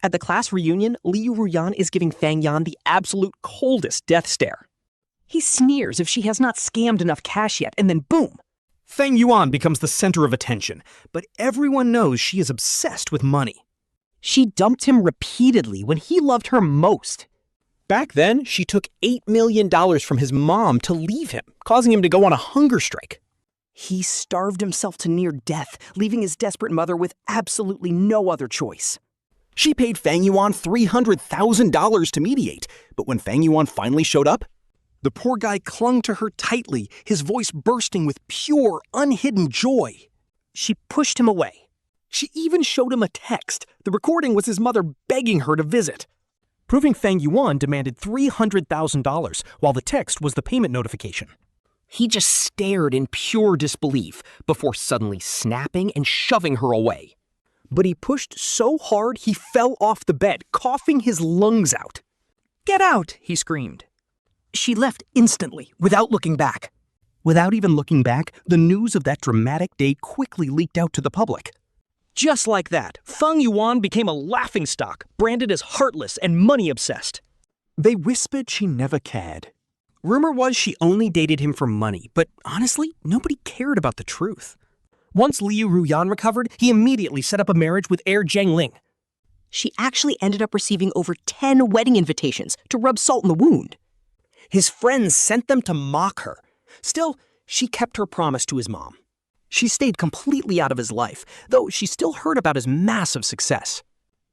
At the class reunion, Liu Ruyan is giving Fang Yuan the absolute coldest death stare. He sneers if she has not scammed enough cash yet, and then boom! Fang Yuan becomes the center of attention, but everyone knows she is obsessed with money. She dumped him repeatedly when he loved her most. Back then, she took $8 million from his mom to leave him, causing him to go on a hunger strike. He starved himself to near death, leaving his desperate mother with absolutely no other choice. She paid Fang Yuan $300,000 to mediate, but when Fang Yuan finally showed up, the poor guy clung to her tightly, his voice bursting with pure, unhidden joy. She pushed him away. She even showed him a text. The recording was his mother begging her to visit. Proving Fang Yuan demanded $300,000, while the text was the payment notification. He just stared in pure disbelief before suddenly snapping and shoving her away. But he pushed so hard he fell off the bed, coughing his lungs out. "Get out!" he screamed. She left instantly, without looking back. Without even looking back, the news of that dramatic day quickly leaked out to the public. Just like that, Fang Yuan became a laughingstock, branded as heartless and money-obsessed. They whispered she never cared. Rumor was she only dated him for money, but honestly, nobody cared about the truth. Once Liu Ruyan recovered, he immediately set up a marriage with heir Jiang Ling. She actually ended up receiving over 10 wedding invitations to rub salt in the wound. His friends sent them to mock her. Still, she kept her promise to his mom. She stayed completely out of his life, though she still heard about his massive success.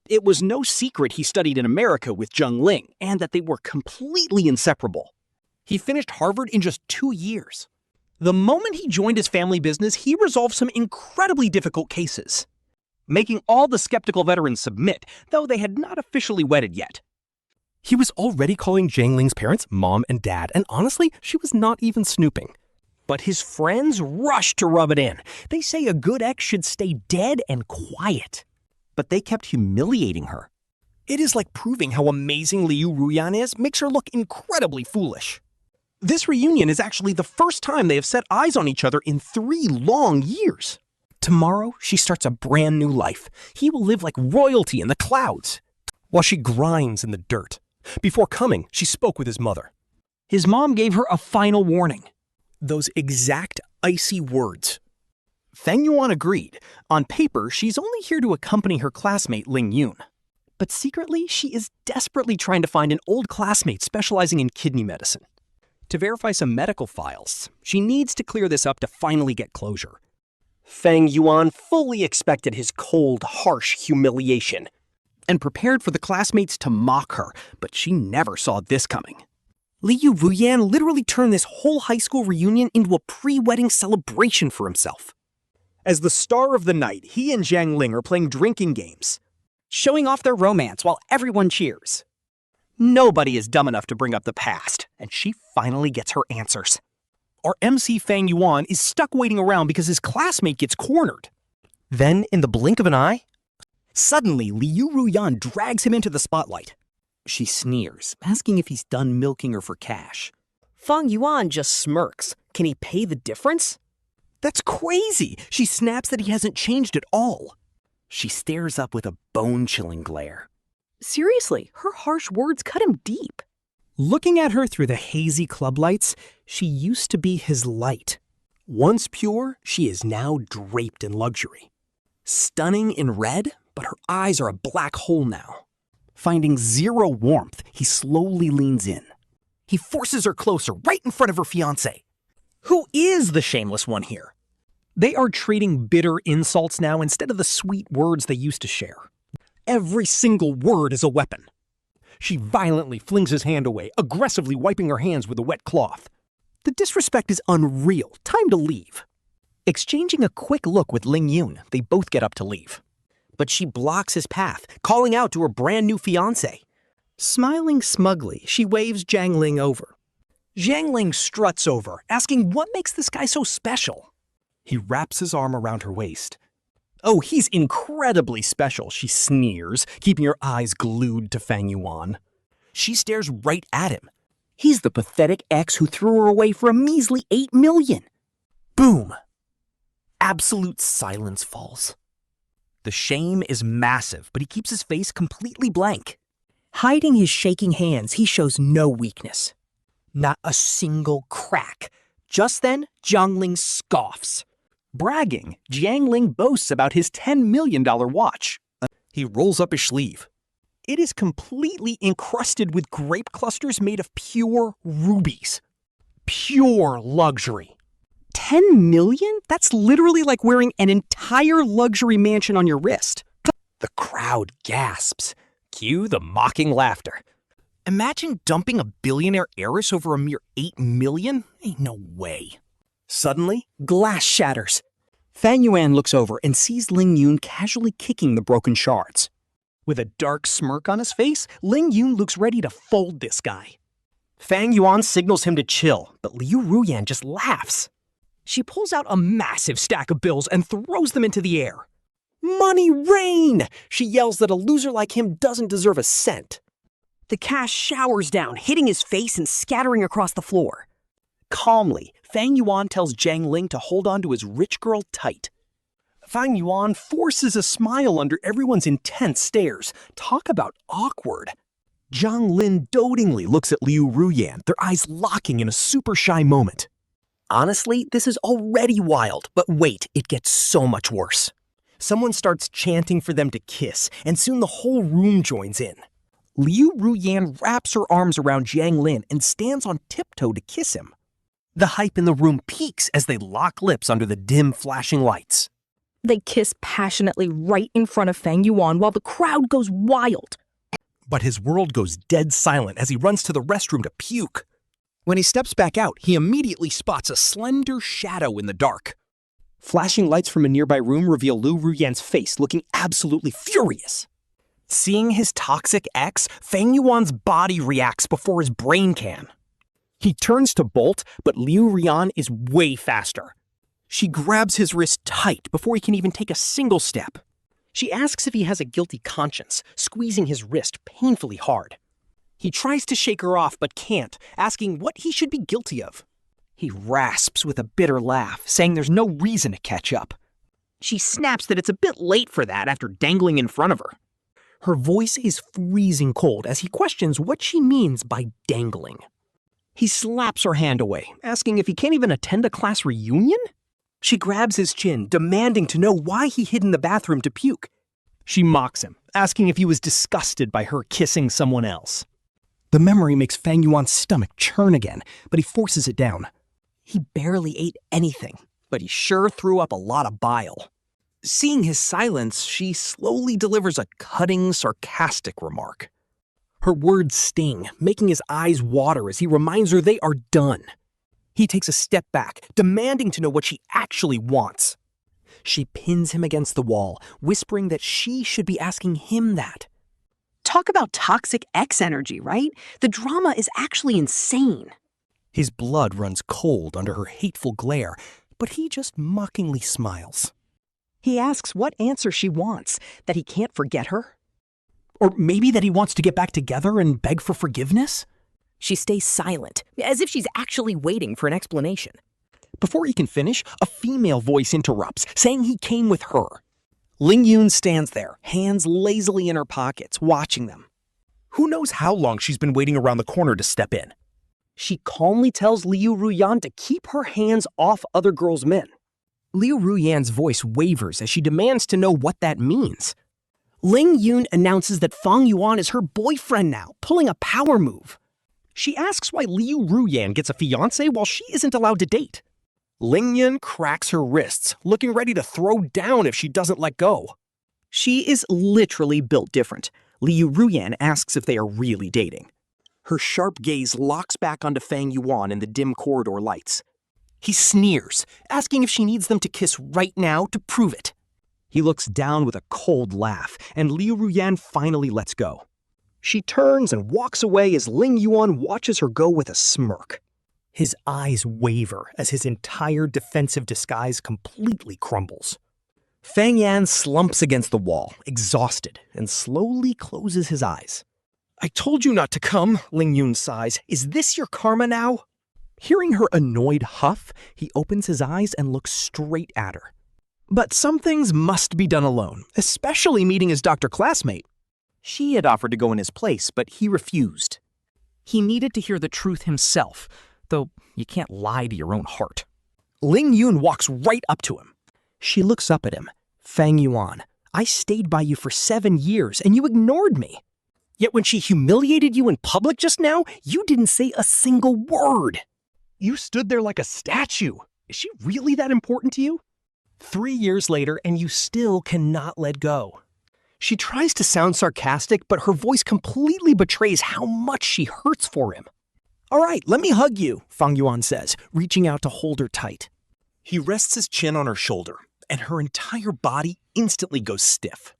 It was no secret he studied in America with Jiang Ling, and that they were completely inseparable. He finished Harvard in just 2 years. The moment he joined his family business, he resolved some incredibly difficult cases, making all the skeptical veterans submit, though they had not officially wedded yet. He was already calling Jiang Ling's parents mom and dad, and honestly, she was not even snooping. But his friends rushed to rub it in. They say a good ex should stay dead and quiet. But they kept humiliating her. It is like proving how amazing Liu Ruyan is makes her look incredibly foolish. This reunion is actually the first time they have set eyes on each other in 3 long years. Tomorrow, she starts a brand new life. He will live like royalty in the clouds, while she grinds in the dirt. Before coming, she spoke with his mother. His mom gave her a final warning. Those exact icy words. Fang Yuan agreed. On paper, she's only here to accompany her classmate Ling Yun. But secretly, she is desperately trying to find an old classmate specializing in kidney medicine. To verify some medical files, she needs to clear this up to finally get closure. Fang Yuan fully expected his cold, harsh humiliation and prepared for the classmates to mock her, but she never saw this coming. Liu Ruyan literally turned this whole high school reunion into a pre-wedding celebration for himself. As the star of the night, he and Jiang Ling are playing drinking games, Showing off their romance while everyone cheers. Nobody is dumb enough to bring up the past, and she finally gets her answers. Our MC Fang Yuan is stuck waiting around because his classmate gets cornered. Then, in the blink of an eye, suddenly Liu Ruyan drags him into the spotlight. She sneers, asking if he's done milking her for cash. Fang Yuan just smirks. Can he pay the difference? That's crazy! She snaps that he hasn't changed at all. She stares up with a bone-chilling glare. Seriously, her harsh words cut him deep. Looking at her through the hazy club lights, she used to be his light. Once pure, she is now draped in luxury. Stunning in red, but her eyes are a black hole now. Finding zero warmth, he slowly leans in. He forces her closer, right in front of her fiancé. Who is the shameless one here? They are trading bitter insults now instead of the sweet words they used to share. Every single word is a weapon. She violently flings his hand away, aggressively wiping her hands with a wet cloth. The disrespect is unreal. Time to leave. Exchanging a quick look with Ling Yun, they both get up to leave. But she blocks his path, calling out to her brand new fiancé. Smiling smugly, she waves Jiang Ling over. Jiang Ling struts over, asking what makes this guy so special. He wraps his arm around her waist. Oh, he's incredibly special, she sneers, keeping her eyes glued to Fang Yuan. She stares right at him. He's the pathetic ex who threw her away for a measly $8 million. Boom! Absolute silence falls. The shame is massive, but he keeps his face completely blank. Hiding his shaking hands, he shows no weakness. Not a single crack. Just then, Jiang Ling scoffs. Bragging, Jiang Ling boasts about his $10 million watch. He rolls up his sleeve. It is completely encrusted with grape clusters made of pure rubies. Pure luxury. 10 million? That's literally like wearing an entire luxury mansion on your wrist. The crowd gasps. Cue the mocking laughter. Imagine dumping a billionaire heiress over a mere 8 million? Ain't no way. Suddenly, glass shatters. Fang Yuan looks over and sees Ling Yun casually kicking the broken shards. With a dark smirk on his face, Ling Yun looks ready to fold this guy. Fang Yuan signals him to chill, but Liu Ruyan just laughs. She pulls out a massive stack of bills and throws them into the air. Money rain! She yells that a loser like him doesn't deserve a cent. The cash showers down, hitting his face and scattering across the floor. Calmly, Fang Yuan tells Jiang Ling to hold on to his rich girl tight. Fang Yuan forces a smile under everyone's intense stares. Talk about awkward. Jiang Ling dotingly looks at Liu Ruyan, their eyes locking in a super shy moment. Honestly, this is already wild, but wait, it gets so much worse. Someone starts chanting for them to kiss, and soon the whole room joins in. Liu Ruyan wraps her arms around Jiang Ling and stands on tiptoe to kiss him. The hype in the room peaks as they lock lips under the dim flashing lights. They kiss passionately right in front of Fang Yuan while the crowd goes wild. But his world goes dead silent as he runs to the restroom to puke. When he steps back out, he immediately spots a slender shadow in the dark. Flashing lights from a nearby room reveal Liu Ruyan's face, looking absolutely furious. Seeing his toxic ex, Fang Yuan's body reacts before his brain can. He turns to bolt, but Liu Ruyan is way faster. She grabs his wrist tight before he can even take a single step. She asks if he has a guilty conscience, squeezing his wrist painfully hard. He tries to shake her off but can't, asking what he should be guilty of. He rasps with a bitter laugh, saying there's no reason to catch up. She snaps that it's a bit late for that after dangling in front of her. Her voice is freezing cold as he questions what she means by dangling. He slaps her hand away, asking if he can't even attend a class reunion? She grabs his chin, demanding to know why he hid in the bathroom to puke. She mocks him, asking if he was disgusted by her kissing someone else. The memory makes Fang Yuan's stomach churn again, but he forces it down. He barely ate anything, but he sure threw up a lot of bile. Seeing his silence, she slowly delivers a cutting, sarcastic remark. Her words sting, making his eyes water as he reminds her they are done. He takes a step back, demanding to know what she actually wants. She pins him against the wall, whispering that she should be asking him that. Talk about toxic ex energy, right? The drama is actually insane. His blood runs cold under her hateful glare, but he just mockingly smiles. He asks what answer she wants, that he can't forget her? Or maybe that he wants to get back together and beg for forgiveness? She stays silent, as if she's actually waiting for an explanation. Before he can finish, a female voice interrupts, saying he came with her. Ling Yun stands there, hands lazily in her pockets, watching them. Who knows how long she's been waiting around the corner to step in? She calmly tells Liu Ruyan to keep her hands off other girls' men. Liu Ruyan's voice wavers as she demands to know what that means. Ling Yun announces that Fang Yuan is her boyfriend now, pulling a power move. She asks why Liu Ruyan gets a fiancé while she isn't allowed to date. Ling Yun cracks her wrists, looking ready to throw down if she doesn't let go. She is literally built different. Liu Ruyan asks if they are really dating. Her sharp gaze locks back onto Fang Yuan in the dim corridor lights. He sneers, asking if she needs them to kiss right now to prove it. He looks down with a cold laugh, and Liu Ruyan finally lets go. She turns and walks away as Ling Yuan watches her go with a smirk. His eyes waver as his entire defensive disguise completely crumbles. Fang Yan slumps against the wall, exhausted, and slowly closes his eyes. "I told you not to come," Ling Yun sighs. "Is this your karma now?" Hearing her annoyed huff, he opens his eyes and looks straight at her. But some things must be done alone, especially meeting his doctor classmate. She had offered to go in his place, but he refused. He needed to hear the truth himself, though you can't lie to your own heart. Ling Yun walks right up to him. She looks up at him. Fang Yuan, I stayed by you for 7 years, and you ignored me. Yet when she humiliated you in public just now, you didn't say a single word. You stood there like a statue. Is she really that important to you? 3 years later, and you still cannot let go. She tries to sound sarcastic, but her voice completely betrays how much she hurts for him. All right, let me hug you, Fang Yuan says, reaching out to hold her tight. He rests his chin on her shoulder, and her entire body instantly goes stiff.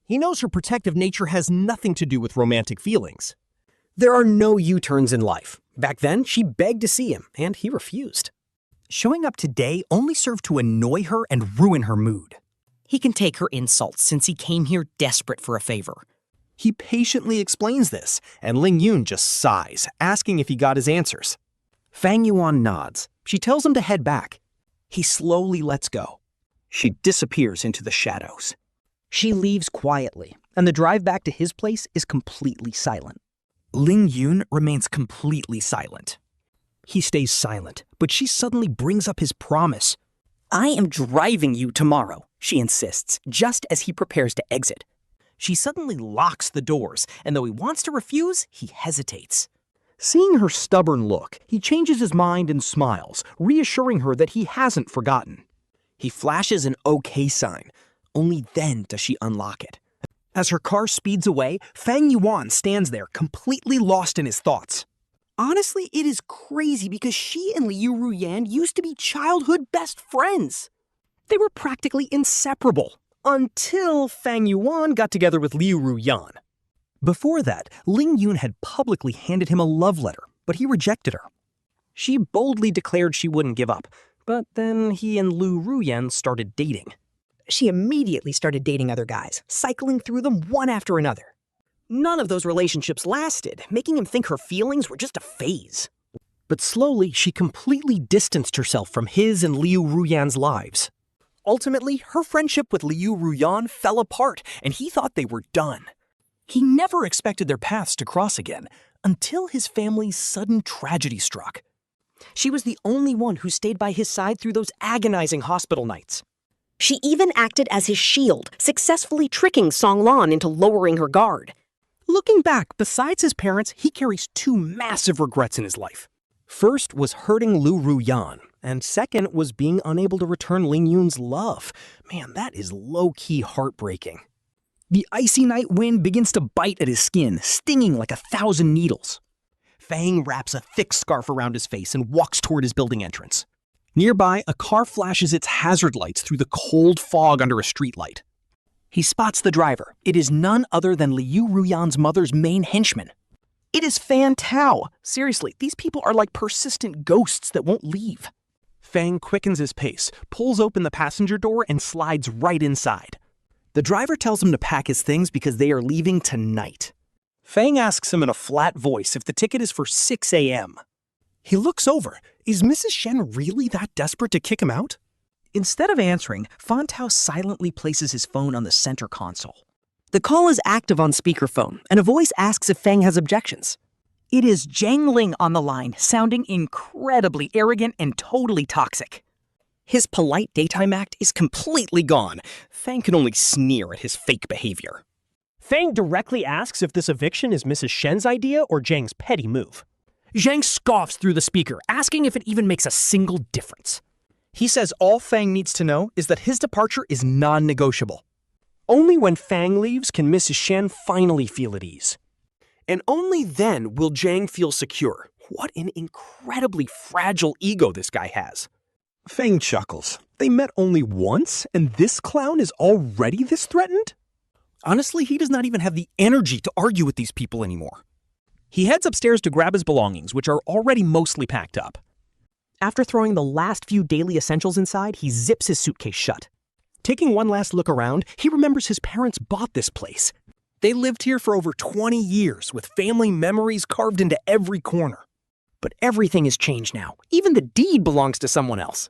He knows her protective nature has nothing to do with romantic feelings. There are no U-turns in life. Back then, she begged to see him, and he refused. Showing up today only served to annoy her and ruin her mood. He can take her insults since he came here desperate for a favor. He patiently explains this, and Ling Yun just sighs, asking if he got his answers. Fang Yuan nods. She tells him to head back. He slowly lets go. She disappears into the shadows. She leaves quietly, and the drive back to his place is completely silent. Ling Yun remains completely silent. He stays silent, but she suddenly brings up his promise. I am driving you tomorrow, she insists, just as he prepares to exit. She suddenly locks the doors, and though he wants to refuse, he hesitates. Seeing her stubborn look, he changes his mind and smiles, reassuring her that he hasn't forgotten. He flashes an OK sign. Only then does she unlock it. As her car speeds away, Fang Yuan stands there, completely lost in his thoughts. Honestly, it is crazy because she and Liu Ruyan used to be childhood best friends. They were practically inseparable, until Fang Yuan got together with Liu Ruyan. Before that, Ling Yun had publicly handed him a love letter, but he rejected her. She boldly declared she wouldn't give up, but then he and Liu Ruyan started dating. She immediately started dating other guys, cycling through them one after another. None of those relationships lasted, making him think her feelings were just a phase. But slowly, she completely distanced herself from his and Liu Ruyan's lives. Ultimately, her friendship with Liu Ruyan fell apart, and he thought they were done. He never expected their paths to cross again, until his family's sudden tragedy struck. She was the only one who stayed by his side through those agonizing hospital nights. She even acted as his shield, successfully tricking Song Lan into lowering her guard. Looking back, besides his parents, he carries 2 massive regrets in his life. First was hurting Liu Ruyan, and second was being unable to return Ling Yun's love. Man, that is low-key heartbreaking. The icy night wind begins to bite at his skin, stinging like 1,000 needles. Fang wraps a thick scarf around his face and walks toward his building entrance. Nearby, a car flashes its hazard lights through the cold fog under a streetlight. He spots the driver. It is none other than Liu Ruyan's mother's main henchman. It is Fan Tao. Seriously, these people are like persistent ghosts that won't leave. Fang quickens his pace, pulls open the passenger door, and slides right inside. The driver tells him to pack his things because they are leaving tonight. Fang asks him in a flat voice if the ticket is for 6 a.m. He looks over. Is Mrs. Shen really that desperate to kick him out? Instead of answering, Fan Tao silently places his phone on the center console. The call is active on speakerphone, and a voice asks if Fang has objections. It is Jiang Ling on the line, sounding incredibly arrogant and totally toxic. His polite daytime act is completely gone. Fang can only sneer at his fake behavior. Fang directly asks if this eviction is Mrs. Shen's idea or Jiang's petty move. Jiang scoffs through the speaker, asking if it even makes a single difference. He says all Fang needs to know is that his departure is non-negotiable. Only when Fang leaves can Mrs. Shen finally feel at ease. And only then will Jiang feel secure. What an incredibly fragile ego this guy has. Fang chuckles. They met only once, and this clown is already this threatened? Honestly, he does not even have the energy to argue with these people anymore. He heads upstairs to grab his belongings, which are already mostly packed up. After throwing the last few daily essentials inside, he zips his suitcase shut. Taking one last look around, he remembers his parents bought this place. They lived here for over 20 years, with family memories carved into every corner. But everything has changed now. Even the deed belongs to someone else.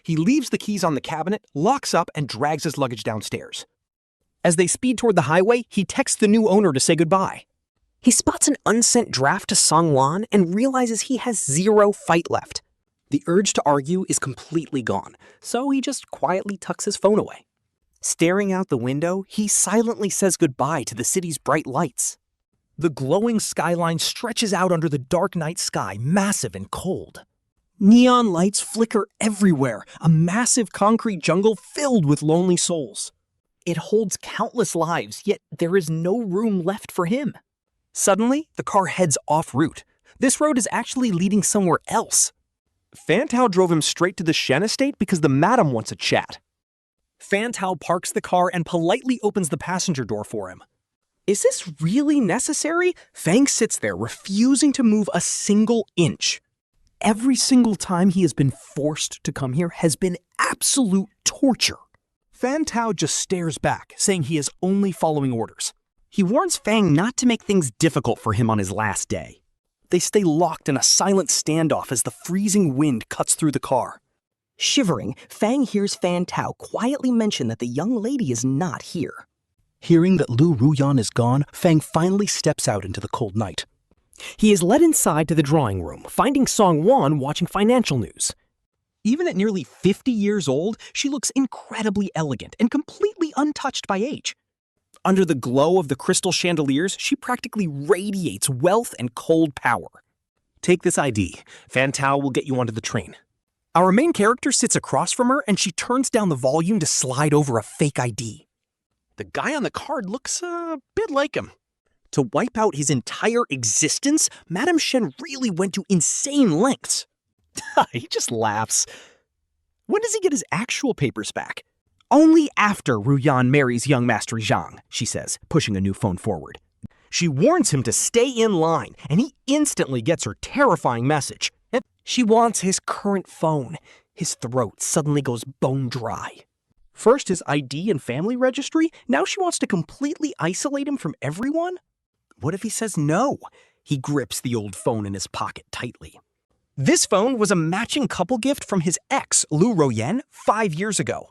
He leaves the keys on the cabinet, locks up, and drags his luggage downstairs. As they speed toward the highway, he texts the new owner to say goodbye. He spots an unsent draft to Song Lan and realizes he has zero fight left. The urge to argue is completely gone, so he just quietly tucks his phone away. Staring out the window, he silently says goodbye to the city's bright lights. The glowing skyline stretches out under the dark night sky, massive and cold. Neon lights flicker everywhere, a massive concrete jungle filled with lonely souls. It holds countless lives, yet there is no room left for him. Suddenly, the car heads off route. This road is actually leading somewhere else. Fan Tao drove him straight to the Shen estate because the madam wants a chat. Fan Tao parks the car and politely opens the passenger door for him. Is this really necessary? Fang sits there, refusing to move a single inch. Every single time he has been forced to come here has been absolute torture. Fan Tao just stares back, saying he is only following orders. He warns Fang not to make things difficult for him on his last day. They stay locked in a silent standoff as the freezing wind cuts through the car. Shivering, Fang hears Fan Tao quietly mention that the young lady is not here. Hearing that Liu Ruyan is gone, Fang finally steps out into the cold night. He is led inside to the drawing room, finding Song Lan watching financial news. Even at nearly 50 years old, she looks incredibly elegant and completely untouched by age. Under the glow of the crystal chandeliers, she practically radiates wealth and cold power. Take this ID. Fan Tao will get you onto the train. Our main character sits across from her and she turns down the volume to slide over a fake ID. The guy on the card looks a bit like him. To wipe out his entire existence, Madame Shen really went to insane lengths. He just laughs. When does he get his actual papers back? Only after Ruyan marries young Master Zhang, she says, pushing a new phone forward. She warns him to stay in line, and he instantly gets her terrifying message. She wants his current phone. His throat suddenly goes bone dry. First his ID and family registry, now she wants to completely isolate him from everyone? What if he says no? He grips the old phone in his pocket tightly. This phone was a matching couple gift from his ex, Liu Ruyan, 5 years ago.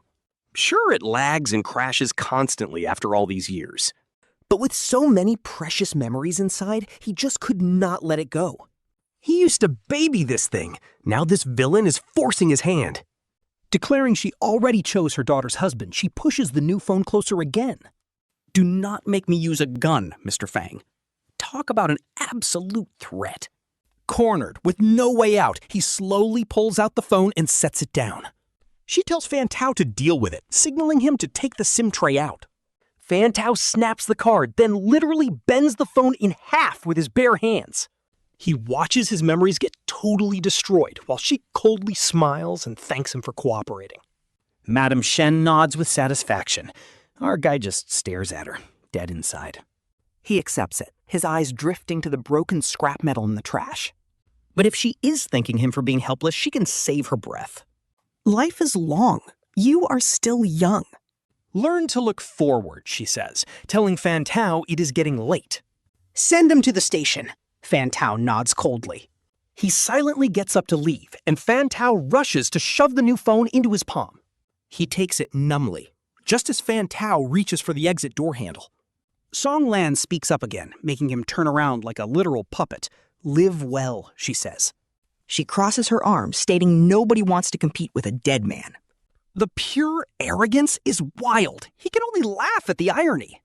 Sure, it lags and crashes constantly after all these years. But with so many precious memories inside, he just could not let it go. He used to baby this thing. Now this villain is forcing his hand. Declaring she already chose her daughter's husband, she pushes the new phone closer again. Do not make me use a gun, Mr. Fang. Talk about an absolute threat. Cornered, with no way out, he slowly pulls out the phone and sets it down. She tells Fan Tao to deal with it, signaling him to take the SIM tray out. Fan Tao snaps the card, then literally bends the phone in half with his bare hands. He watches his memories get totally destroyed, while she coldly smiles and thanks him for cooperating. Madame Shen nods with satisfaction. Our guy just stares at her, dead inside. He accepts it, his eyes drifting to the broken scrap metal in the trash. But if she is thanking him for being helpless, she can save her breath. Life is long. You are still young. Learn to look forward, she says, telling Fan Tao it is getting late. Send him to the station. Fan Tao nods coldly. He silently gets up to leave, and Fan Tao rushes to shove the new phone into his palm. He takes it numbly, just as Fan Tao reaches for the exit door handle. Song Lan speaks up again, making him turn around like a literal puppet. Live well, she says. She crosses her arms, stating nobody wants to compete with a dead man. The pure arrogance is wild. He can only laugh at the irony.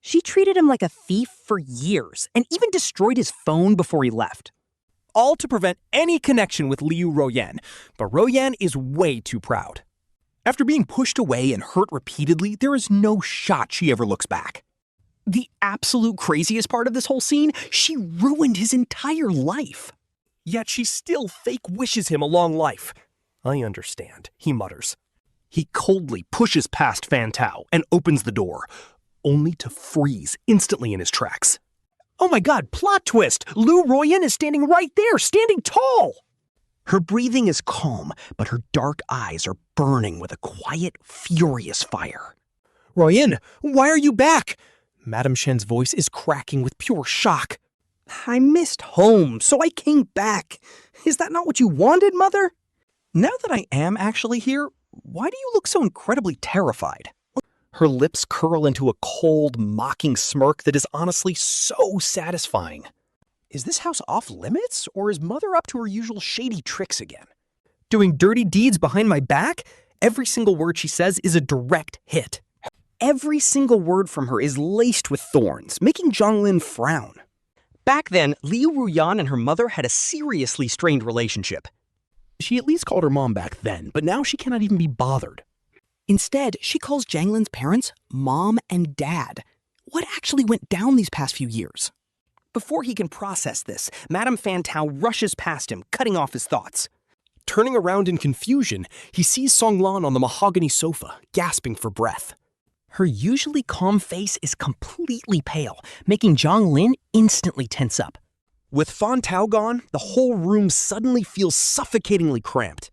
She treated him like a thief for years, and even destroyed his phone before he left. All to prevent any connection with Liu Ruyan, but Ruyan is way too proud. After being pushed away and hurt repeatedly, there is no shot she ever looks back. The absolute craziest part of this whole scene, she ruined his entire life. Yet she still fake wishes him a long life. I understand, he mutters. He coldly pushes past Fan Tao and opens the door, only to freeze instantly in his tracks. Oh my god, plot twist! Liu Ruyan is standing right there, standing tall! Her breathing is calm, but her dark eyes are burning with a quiet, furious fire. Ruyan, why are you back? Madame Shen's voice is cracking with pure shock. I missed home, so I came back. Is that not what you wanted, Mother? Now that I am actually here, why do you look so incredibly terrified? Her lips curl into a cold, mocking smirk that is honestly so satisfying. Is this house off limits, or is Mother up to her usual shady tricks again? Doing dirty deeds behind my back? Every single word she says is a direct hit. Every single word from her is laced with thorns, making Jiang Ling frown. Back then, Liu Ruyan and her mother had a seriously strained relationship. She at least called her mom back then, but now she cannot even be bothered. Instead, she calls Jiang Ling's parents Mom and Dad. What actually went down these past few years? Before he can process this, Madame Fantao rushes past him, cutting off his thoughts. Turning around in confusion, he sees Song Lan on the mahogany sofa, gasping for breath. Her usually calm face is completely pale, making Jiang Ling instantly tense up. With Fantao gone, the whole room suddenly feels suffocatingly cramped.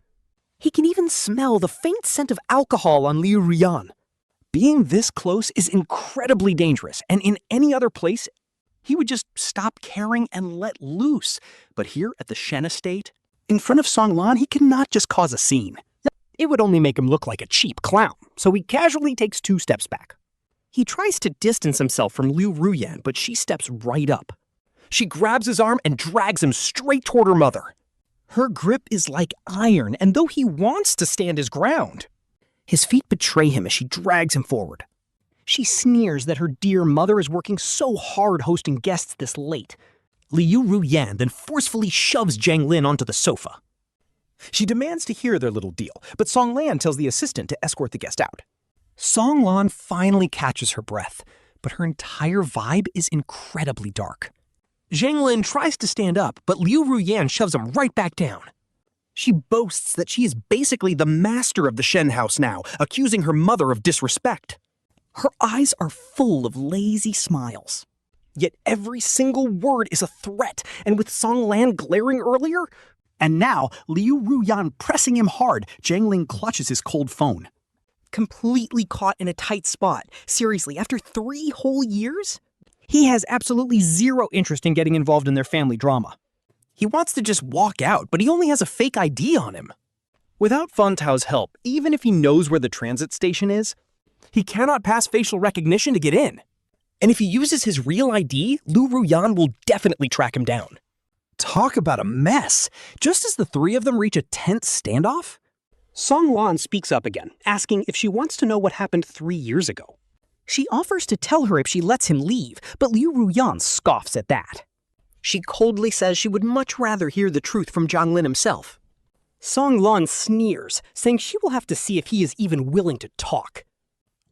He can even smell the faint scent of alcohol on Liu Ruyan. Being this close is incredibly dangerous, and in any other place, he would just stop caring and let loose. But here at the Shen estate, in front of Song Lan, he cannot just cause a scene. It would only make him look like a cheap clown, so he casually takes 2 steps back. He tries to distance himself from Liu Ruyan, but she steps right up. She grabs his arm and drags him straight toward her mother. Her grip is like iron, and though he wants to stand his ground, his feet betray him as she drags him forward. She sneers that her dear mother is working so hard hosting guests this late. Liu Ruyan then forcefully shoves Jiang Ling onto the sofa. She demands to hear their little deal, but Song Lan tells the assistant to escort the guest out. Song Lan finally catches her breath, but her entire vibe is incredibly dark. Jiang Ling tries to stand up, but Liu Ruyan shoves him right back down. She boasts that she is basically the master of the Shen house now, accusing her mother of disrespect. Her eyes are full of lazy smiles. Yet every single word is a threat, and with Song Lan glaring earlier, and now Liu Ruyan pressing him hard, Jiang Ling clutches his cold phone. Completely caught in a tight spot. Seriously, after 3 whole years? He has absolutely zero interest in getting involved in their family drama. He wants to just walk out, but he only has a fake ID on him. Without Fantao's help, even if he knows where the transit station is, he cannot pass facial recognition to get in. And if he uses his real ID, Liu Ruyan will definitely track him down. Talk about a mess. Just as the 3 of them reach a tense standoff, Song Lan speaks up again, asking if she wants to know what happened 3 years ago. She offers to tell her if she lets him leave, but Liu Ruyan scoffs at that. She coldly says she would much rather hear the truth from Jiang Ling himself. Song Lan sneers, saying she will have to see if he is even willing to talk.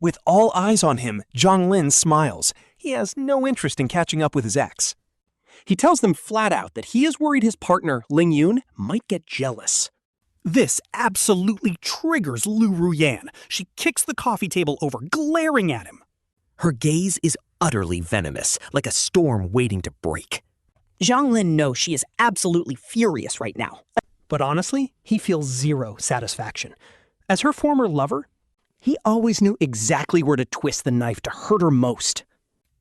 With all eyes on him, Jiang Ling smiles. He has no interest in catching up with his ex. He tells them flat out that he is worried his partner, Ling Yun, might get jealous. This absolutely triggers Liu Ruyan. She kicks the coffee table over, glaring at him. Her gaze is utterly venomous, like a storm waiting to break. Jiang Ling knows she is absolutely furious right now. But honestly, he feels zero satisfaction. As her former lover, he always knew exactly where to twist the knife to hurt her most.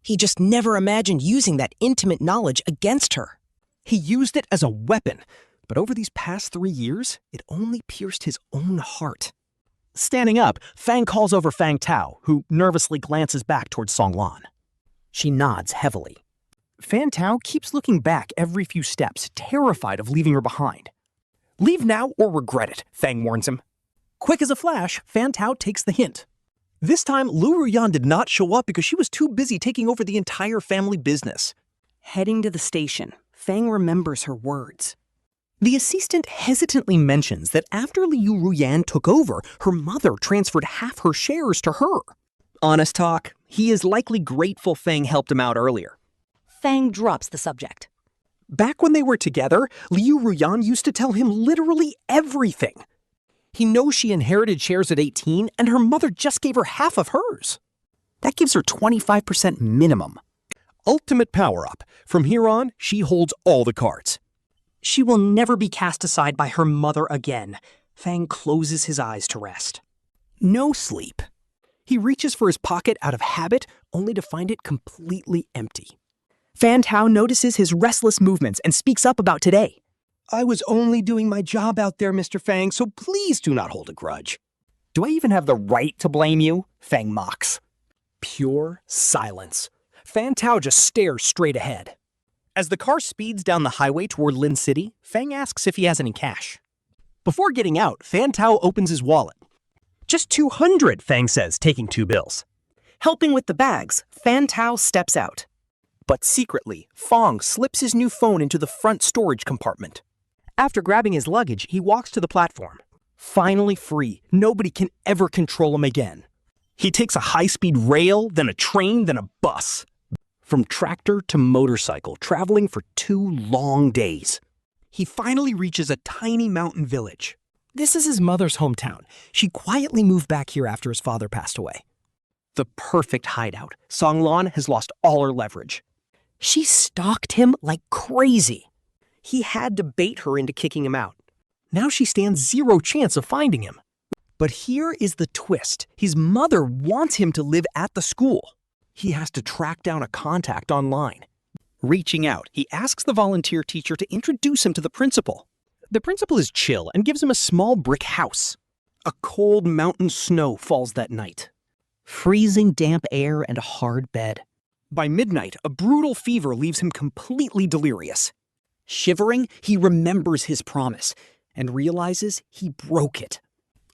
He just never imagined using that intimate knowledge against her. He used it as a weapon, but over these past 3 years, it only pierced his own heart. Standing up, Fang calls over Fantao, who nervously glances back towards Song Lan. She nods heavily. Fantao keeps looking back every few steps, terrified of leaving her behind. Leave now or regret it, Fang warns him. Quick as a flash, Fantao takes the hint. This time, Liu Ruyan did not show up because she was too busy taking over the entire family business. Heading to the station, Fang remembers her words. The assistant hesitantly mentions that after Liu Ruyan took over, her mother transferred half her shares to her. Honest talk, he is likely grateful Fang helped him out earlier. Fang drops the subject. Back when they were together, Liu Ruyan used to tell him literally everything. He knows she inherited shares at 18, and her mother just gave her half of hers. That gives her 25% minimum. Ultimate power-up. From here on, she holds all the cards. She will never be cast aside by her mother again. Fang closes his eyes to rest. No sleep. He reaches for his pocket out of habit, only to find it completely empty. Fantao notices his restless movements and speaks up about today. I was only doing my job out there, Mr. Fang, so please do not hold a grudge. Do I even have the right to blame you? Fang mocks. Pure silence. Fan Tao just stares straight ahead. As the car speeds down the highway toward Lin City, Fang asks if he has any cash. Before getting out, Fan Tao opens his wallet. Just 200, Fang says, taking 2 bills. Helping with the bags, Fan Tao steps out. But secretly, Fang slips his new phone into the front storage compartment. After grabbing his luggage, he walks to the platform. Finally free, nobody can ever control him again. He takes a high-speed rail, then a train, then a bus. From tractor to motorcycle, traveling for 2 long days. He finally reaches a tiny mountain village. This is his mother's hometown. She quietly moved back here after his father passed away. The perfect hideout. Song Lan has lost all her leverage. She stalked him like crazy. He had to bait her into kicking him out. Now she stands 0 chance of finding him. But here is the twist. His mother wants him to live at the school. He has to track down a contact online. Reaching out, he asks the volunteer teacher to introduce him to the principal. The principal is chill and gives him a small brick house. A cold mountain snow falls that night. Freezing damp air and a hard bed. By midnight, a brutal fever leaves him completely delirious. Shivering, he remembers his promise and realizes he broke it.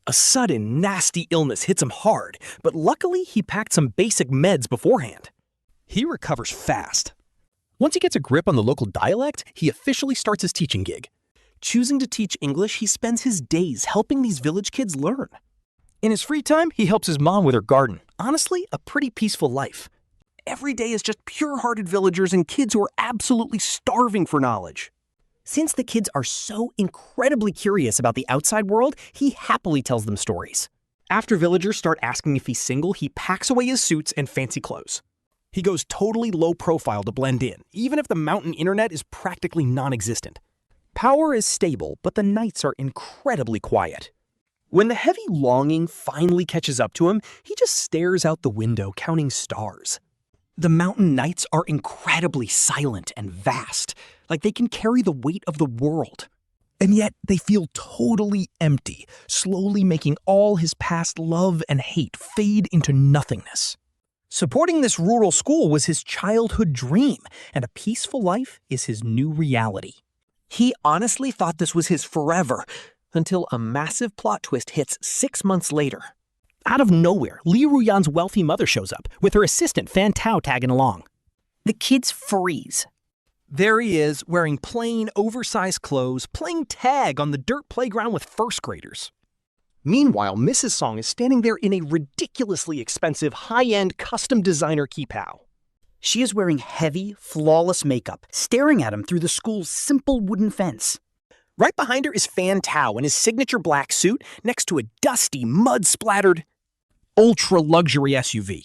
A sudden, nasty illness hits him hard, but luckily he packed some basic meds beforehand. He recovers fast. Once he gets a grip on the local dialect, he officially starts his teaching gig. Choosing to teach English, he spends his days helping these village kids learn. In his free time, he helps his mom with her garden. Honestly, a pretty peaceful life. Every day is just pure-hearted villagers and kids who are absolutely starving for knowledge. Since the kids are so incredibly curious about the outside world, he happily tells them stories. After villagers start asking if he's single, he packs away his suits and fancy clothes. He goes totally low profile to blend in, even if the mountain internet is practically non-existent. Power is stable, but the nights are incredibly quiet. When the heavy longing finally catches up to him, he just stares out the window counting stars. The mountain nights are incredibly silent and vast, like they can carry the weight of the world. And yet they feel totally empty, slowly making all his past love and hate fade into nothingness. Supporting this rural school was his childhood dream, and a peaceful life is his new reality. He honestly thought this was his forever, until a massive plot twist hits 6 months later. Out of nowhere, Liu Ruyan's wealthy mother shows up, with her assistant Fan Tao tagging along. The kids freeze. There he is, wearing plain, oversized clothes, playing tag on the dirt playground with first graders. Meanwhile, Mrs. Song is standing there in a ridiculously expensive, high-end, custom designer kipao. She is wearing heavy, flawless makeup, staring at him through the school's simple wooden fence. Right behind her is Fan Tao in his signature black suit, next to a dusty, mud-splattered, ultra-luxury SUV.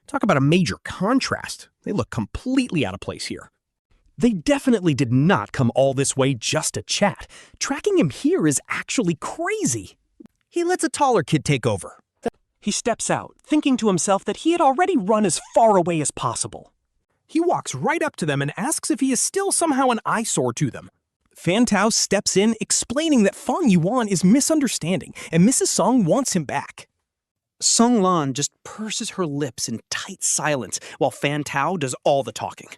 Talk about a major contrast. They look completely out of place here. They definitely did not come all this way just to chat. Tracking him here is actually crazy. He lets a taller kid take over. He steps out, thinking to himself that he had already run as far away as possible. He walks right up to them and asks if he is still somehow an eyesore to them. Fan Tao steps in, explaining that Fang Yuan is misunderstanding, and Mrs. Song wants him back. Song Lan just purses her lips in tight silence, while Fan Tao does all the talking.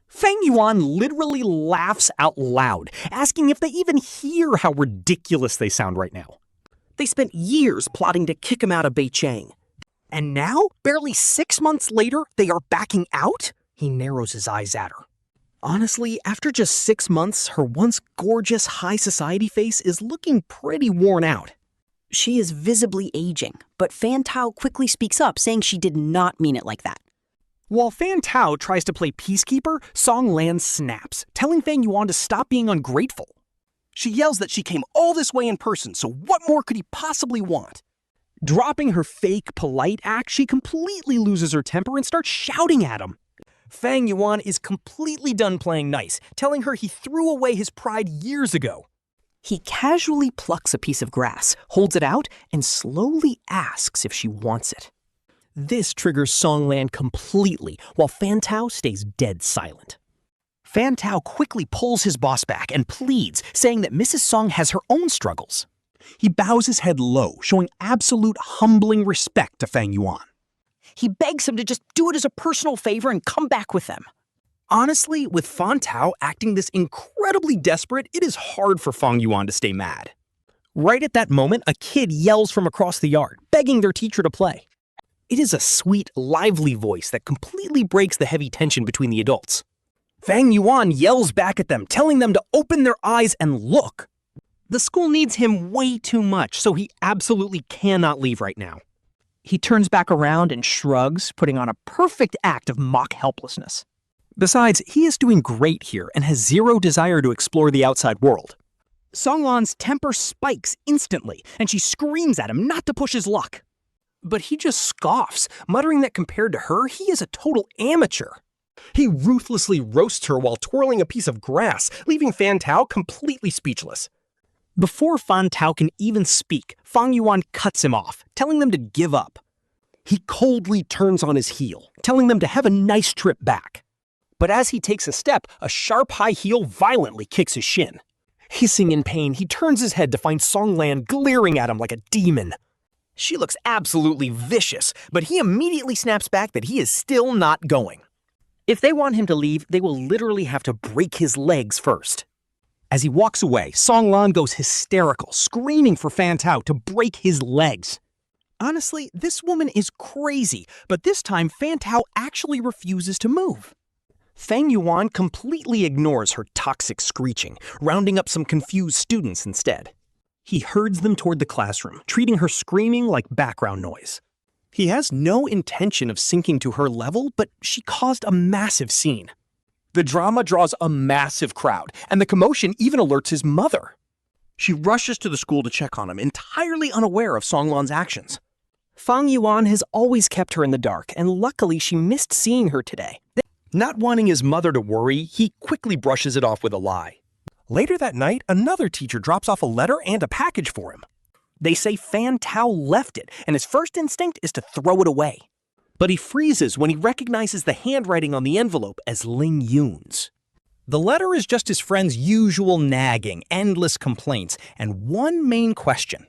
Fang Yuan literally laughs out loud, asking if they even hear how ridiculous they sound right now. They spent years plotting to kick him out of Beicheng. And now, barely 6 months later, they are backing out? He narrows his eyes at her. Honestly, after just 6 months, her once gorgeous high society face is looking pretty worn out. She is visibly aging, but Fan Tao quickly speaks up, saying she did not mean it like that. While Fan Tao tries to play peacekeeper, Song Lan snaps, telling Fang Yuan to stop being ungrateful. She yells that she came all this way in person, so what more could he possibly want? Dropping her fake, polite act, she completely loses her temper and starts shouting at him. Fang Yuan is completely done playing nice, telling her he threw away his pride years ago. He casually plucks a piece of grass, holds it out, and slowly asks if she wants it. This triggers Song Lan completely, while Fan Tao stays dead silent. Fan Tao quickly pulls his boss back and pleads, saying that Mrs. Song has her own struggles. He bows his head low, showing absolute humbling respect to Fang Yuan. He begs him to just do it as a personal favor and come back with them. Honestly, with Fan Tao acting this incredibly desperate, it is hard for Fang Yuan to stay mad. Right at that moment, a kid yells from across the yard, begging their teacher to play. It is a sweet, lively voice that completely breaks the heavy tension between the adults. Fang Yuan yells back at them, telling them to open their eyes and look. The school needs him way too much, so he absolutely cannot leave right now. He turns back around and shrugs, putting on a perfect act of mock helplessness. Besides, he is doing great here and has zero desire to explore the outside world. Song Lan's temper spikes instantly, and she screams at him not to push his luck. But he just scoffs, muttering that compared to her, he is a total amateur. He ruthlessly roasts her while twirling a piece of grass, leaving Fan Tao completely speechless. Before Fan Tao can even speak, Fang Yuan cuts him off, telling them to give up. He coldly turns on his heel, telling them to have a nice trip back. But as he takes a step, a sharp high heel violently kicks his shin. Hissing in pain, he turns his head to find Song Lan glaring at him like a demon. She looks absolutely vicious, but he immediately snaps back that he is still not going. If they want him to leave, they will literally have to break his legs first. As he walks away, Song Lan goes hysterical, screaming for Fan Tao to break his legs. Honestly, this woman is crazy, but this time Fan Tao actually refuses to move. Fang Yuan completely ignores her toxic screeching, rounding up some confused students instead. He herds them toward the classroom, treating her screaming like background noise. He has no intention of sinking to her level, but she caused a massive scene. The drama draws a massive crowd, and the commotion even alerts his mother. She rushes to the school to check on him, entirely unaware of Song Lan's actions. Fang Yuan has always kept her in the dark, and luckily she missed seeing her today. Not wanting his mother to worry, he quickly brushes it off with a lie. Later that night, another teacher drops off a letter and a package for him. They say Fan Tao left it, and his first instinct is to throw it away. But he freezes when he recognizes the handwriting on the envelope as Ling Yun's. The letter is just his friend's usual nagging, endless complaints, and one main question.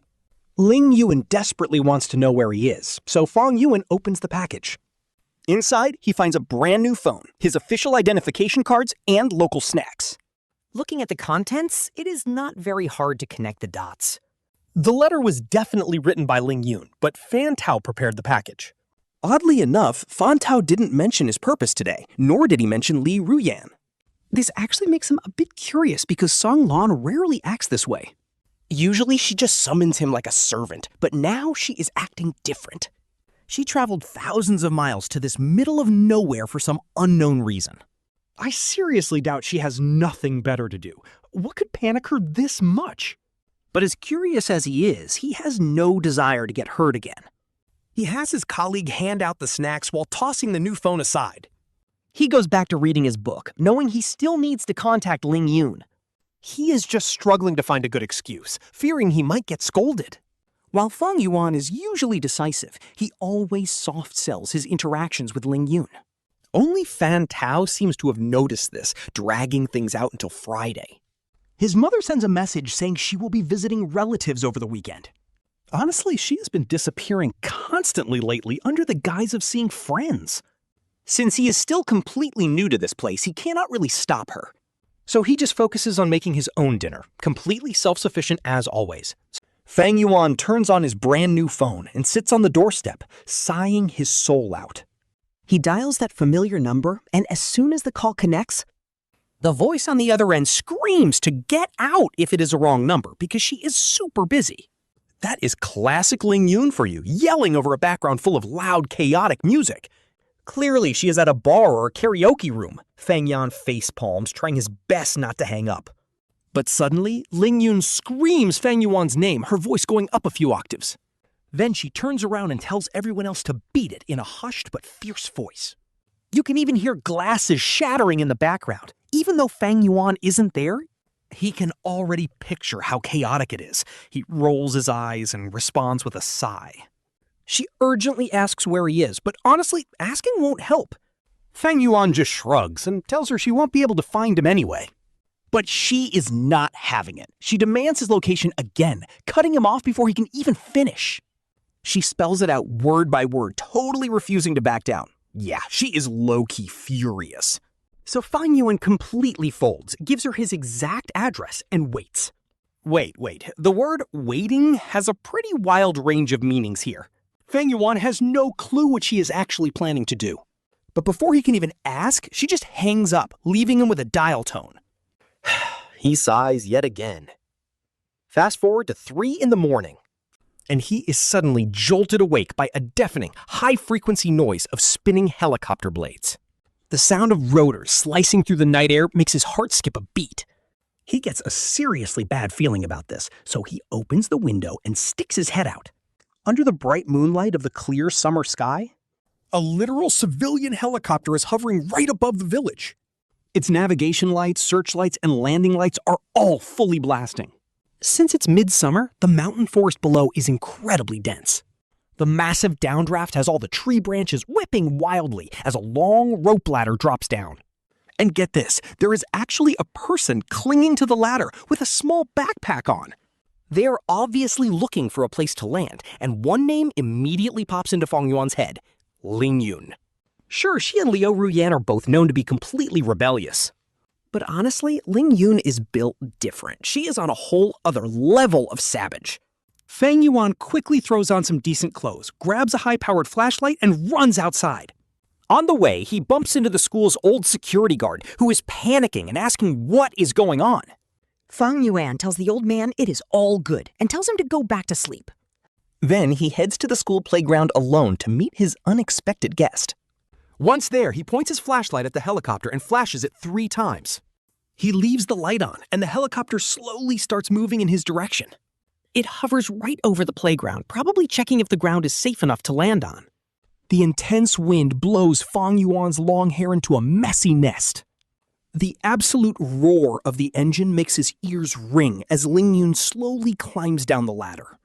Ling Yun desperately wants to know where he is, so Fang Yuan opens the package. Inside, he finds a brand new phone, his official identification cards, and local snacks. Looking at the contents, it is not very hard to connect the dots. The letter was definitely written by Ling Yun, but Fan Tao prepared the package. Oddly enough, Fan Tao didn't mention his purpose today, nor did he mention Liu Ruyan. This actually makes him a bit curious because Song Lan rarely acts this way. Usually she just summons him like a servant, but now she is acting different. She traveled thousands of miles to this middle of nowhere for some unknown reason. I seriously doubt she has nothing better to do. What could panic her this much? But as curious as he is, he has no desire to get hurt again. He has his colleague hand out the snacks while tossing the new phone aside. He goes back to reading his book, knowing he still needs to contact Ling Yun. He is just struggling to find a good excuse, fearing he might get scolded. While Fang Yuan is usually decisive, he always soft-sells his interactions with Ling Yun. Only Fan Tao seems to have noticed this, dragging things out until Friday. His mother sends a message saying she will be visiting relatives over the weekend. Honestly, she has been disappearing constantly lately under the guise of seeing friends. Since he is still completely new to this place, he cannot really stop her. So he just focuses on making his own dinner, completely self-sufficient as always. Fang Yuan turns on his brand new phone and sits on the doorstep, sighing his soul out. He dials that familiar number, and as soon as the call connects, the voice on the other end screams to get out if it is a wrong number because she is super busy. That is classic Ling Yun for you, yelling over a background full of loud, chaotic music. Clearly, she is at a bar or a karaoke room. Fang Yuan facepalms, trying his best not to hang up. But suddenly, Ling Yun screams Fang Yuan's name, her voice going up a few octaves. Then she turns around and tells everyone else to beat it in a hushed but fierce voice. You can even hear glasses shattering in the background. Even though Fang Yuan isn't there, he can already picture how chaotic it is. He rolls his eyes and responds with a sigh. She urgently asks where he is, but honestly, asking won't help. Fang Yuan just shrugs and tells her she won't be able to find him anyway. But she is not having it. She demands his location again, cutting him off before he can even finish. She spells it out word by word, totally refusing to back down. Yeah, she is low-key furious. So Fang Yuan completely folds, gives her his exact address, and waits. Wait. The word waiting has a pretty wild range of meanings here. Fang Yuan has no clue what she is actually planning to do. But before he can even ask, she just hangs up, leaving him with a dial tone. He sighs yet again. Fast forward to 3 a.m. And he is suddenly jolted awake by a deafening, high-frequency noise of spinning helicopter blades. The sound of rotors slicing through the night air makes his heart skip a beat. He gets a seriously bad feeling about this, so he opens the window and sticks his head out. Under the bright moonlight of the clear summer sky, a literal civilian helicopter is hovering right above the village. Its navigation lights, searchlights, and landing lights are all fully blasting. Since it's midsummer, the mountain forest below is incredibly dense. The massive downdraft has all the tree branches whipping wildly as a long rope ladder drops down. And get this, there is actually a person clinging to the ladder with a small backpack on. They are obviously looking for a place to land, and one name immediately pops into Fang Yuan's head: Ling Yun. Sure, she and Liu Ruyan are both known to be completely rebellious. But honestly, Ling Yun is built different. She is on a whole other level of savage. Fang Yuan quickly throws on some decent clothes, grabs a high-powered flashlight, and runs outside. On the way, he bumps into the school's old security guard, who is panicking and asking what is going on. Fang Yuan tells the old man it is all good and tells him to go back to sleep. Then he heads to the school playground alone to meet his unexpected guest. Once there, he points his flashlight at the helicopter and flashes it 3 times. He leaves the light on, and the helicopter slowly starts moving in his direction. It hovers right over the playground, probably checking if the ground is safe enough to land on. The intense wind blows Fang Yuan's long hair into a messy nest. The absolute roar of the engine makes his ears ring as Ling Yun slowly climbs down the ladder.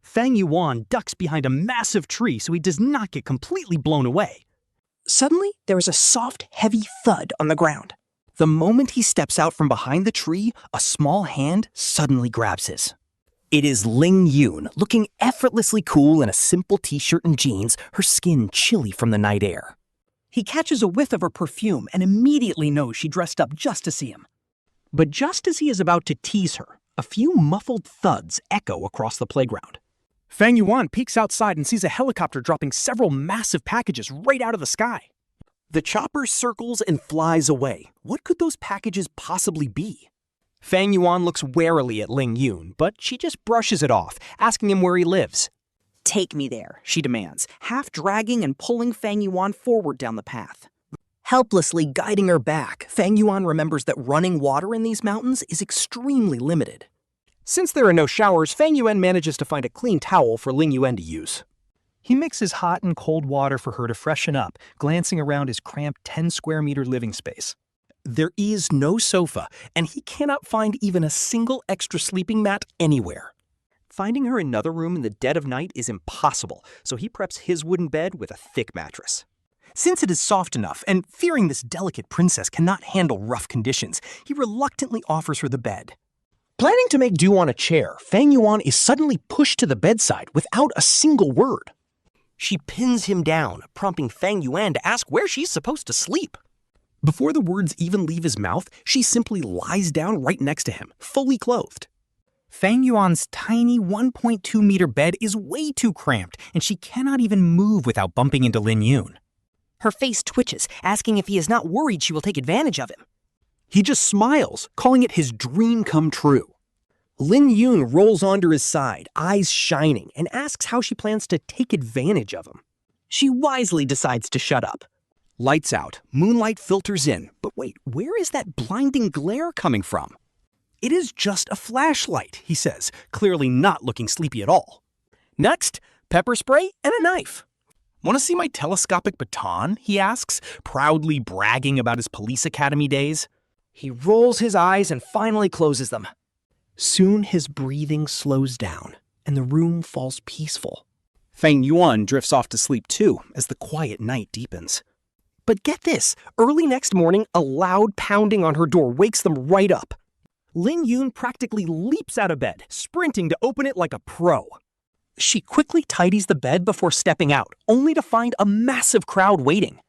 Fang Yuan ducks behind a massive tree so he does not get completely blown away. Suddenly, there is a soft, heavy thud on the ground. The moment he steps out from behind the tree, a small hand suddenly grabs his. It is Ling Yun, looking effortlessly cool in a simple t-shirt and jeans, her skin chilly from the night air. He catches a whiff of her perfume and immediately knows she dressed up just to see him. But just as he is about to tease her, a few muffled thuds echo across the playground. Fang Yuan peeks outside and sees a helicopter dropping several massive packages right out of the sky. The chopper circles and flies away. What could those packages possibly be? Fang Yuan looks warily at Ling Yun, but she just brushes it off, asking him where he lives. Take me there, she demands, half dragging and pulling Fang Yuan forward down the path. Helplessly guiding her back, Fang Yuan remembers that running water in these mountains is extremely limited. Since there are no showers, Fang Yuan manages to find a clean towel for Ling Yun to use. He mixes hot and cold water for her to freshen up, glancing around his cramped 10-square-meter living space. There is no sofa, and he cannot find even a single extra sleeping mat anywhere. Finding her another room in the dead of night is impossible, so he preps his wooden bed with a thick mattress. Since it is soft enough, and fearing this delicate princess cannot handle rough conditions, he reluctantly offers her the bed. Planning to make do on a chair, Fang Yuan is suddenly pushed to the bedside without a single word. She pins him down, prompting Fang Yuan to ask where she's supposed to sleep. Before the words even leave his mouth, she simply lies down right next to him, fully clothed. Fang Yuan's tiny 1.2-meter bed is way too cramped, and she cannot even move without bumping into Ling Yun. Her face twitches, asking if he is not worried she will take advantage of him. He just smiles, calling it his dream come true. Ling Yun rolls onto his side, eyes shining, and asks how she plans to take advantage of him. She wisely decides to shut up. Lights out, moonlight filters in, but wait, where is that blinding glare coming from? It is just a flashlight, he says, clearly not looking sleepy at all. Next, pepper spray and a knife. Want to see my telescopic baton? He asks, proudly bragging about his police academy days. He rolls his eyes and finally closes them. Soon his breathing slows down, and the room falls peaceful. Fang Yuan drifts off to sleep too, as the quiet night deepens. But get this, early next morning, a loud pounding on her door wakes them right up. Ling Yun practically leaps out of bed, sprinting to open it like a pro. She quickly tidies the bed before stepping out, only to find a massive crowd waiting.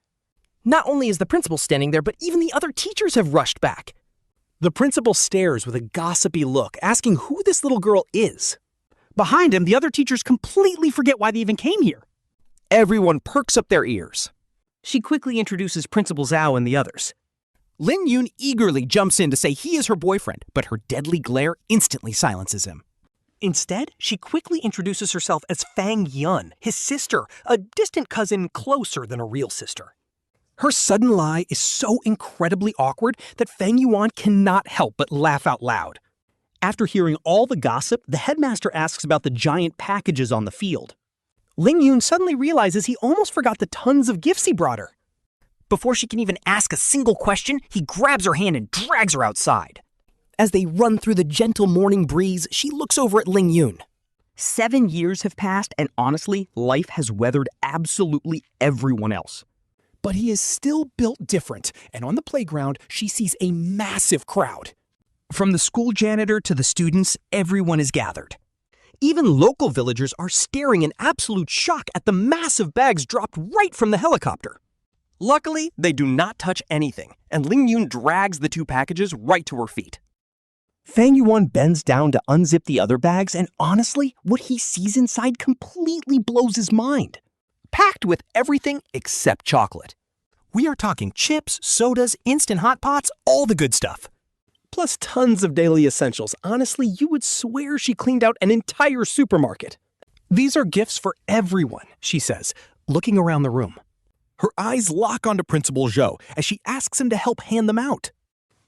Not only is the principal standing there, but even the other teachers have rushed back. The principal stares with a gossipy look, asking who this little girl is. Behind him, the other teachers completely forget why they even came here. Everyone perks up their ears. She quickly introduces Principal Zhao and the others. Ling Yun eagerly jumps in to say he is her boyfriend, but her deadly glare instantly silences him. Instead, she quickly introduces herself as Fang Yuan, his sister, a distant cousin closer than a real sister. Her sudden lie is so incredibly awkward that Fang Yuan cannot help but laugh out loud. After hearing all the gossip, the headmaster asks about the giant packages on the field. Ling Yun suddenly realizes he almost forgot the tons of gifts he brought her. Before she can even ask a single question, he grabs her hand and drags her outside. As they run through the gentle morning breeze, she looks over at Ling Yun. 7 years have passed, and honestly, life has weathered absolutely everyone else. But he is still built different, and on the playground, she sees a massive crowd. From the school janitor to the students, everyone is gathered. Even local villagers are staring in absolute shock at the massive bags dropped right from the helicopter. Luckily, they do not touch anything, and Ling Yun drags the 2 packages right to her feet. Fang Yuan bends down to unzip the other bags, and honestly, what he sees inside completely blows his mind. Packed with everything except chocolate. We are talking chips, sodas, instant hot pots, all the good stuff. Plus tons of daily essentials. Honestly, you would swear she cleaned out an entire supermarket. These are gifts for everyone, she says, looking around the room. Her eyes lock onto Principal Zhou as she asks him to help hand them out.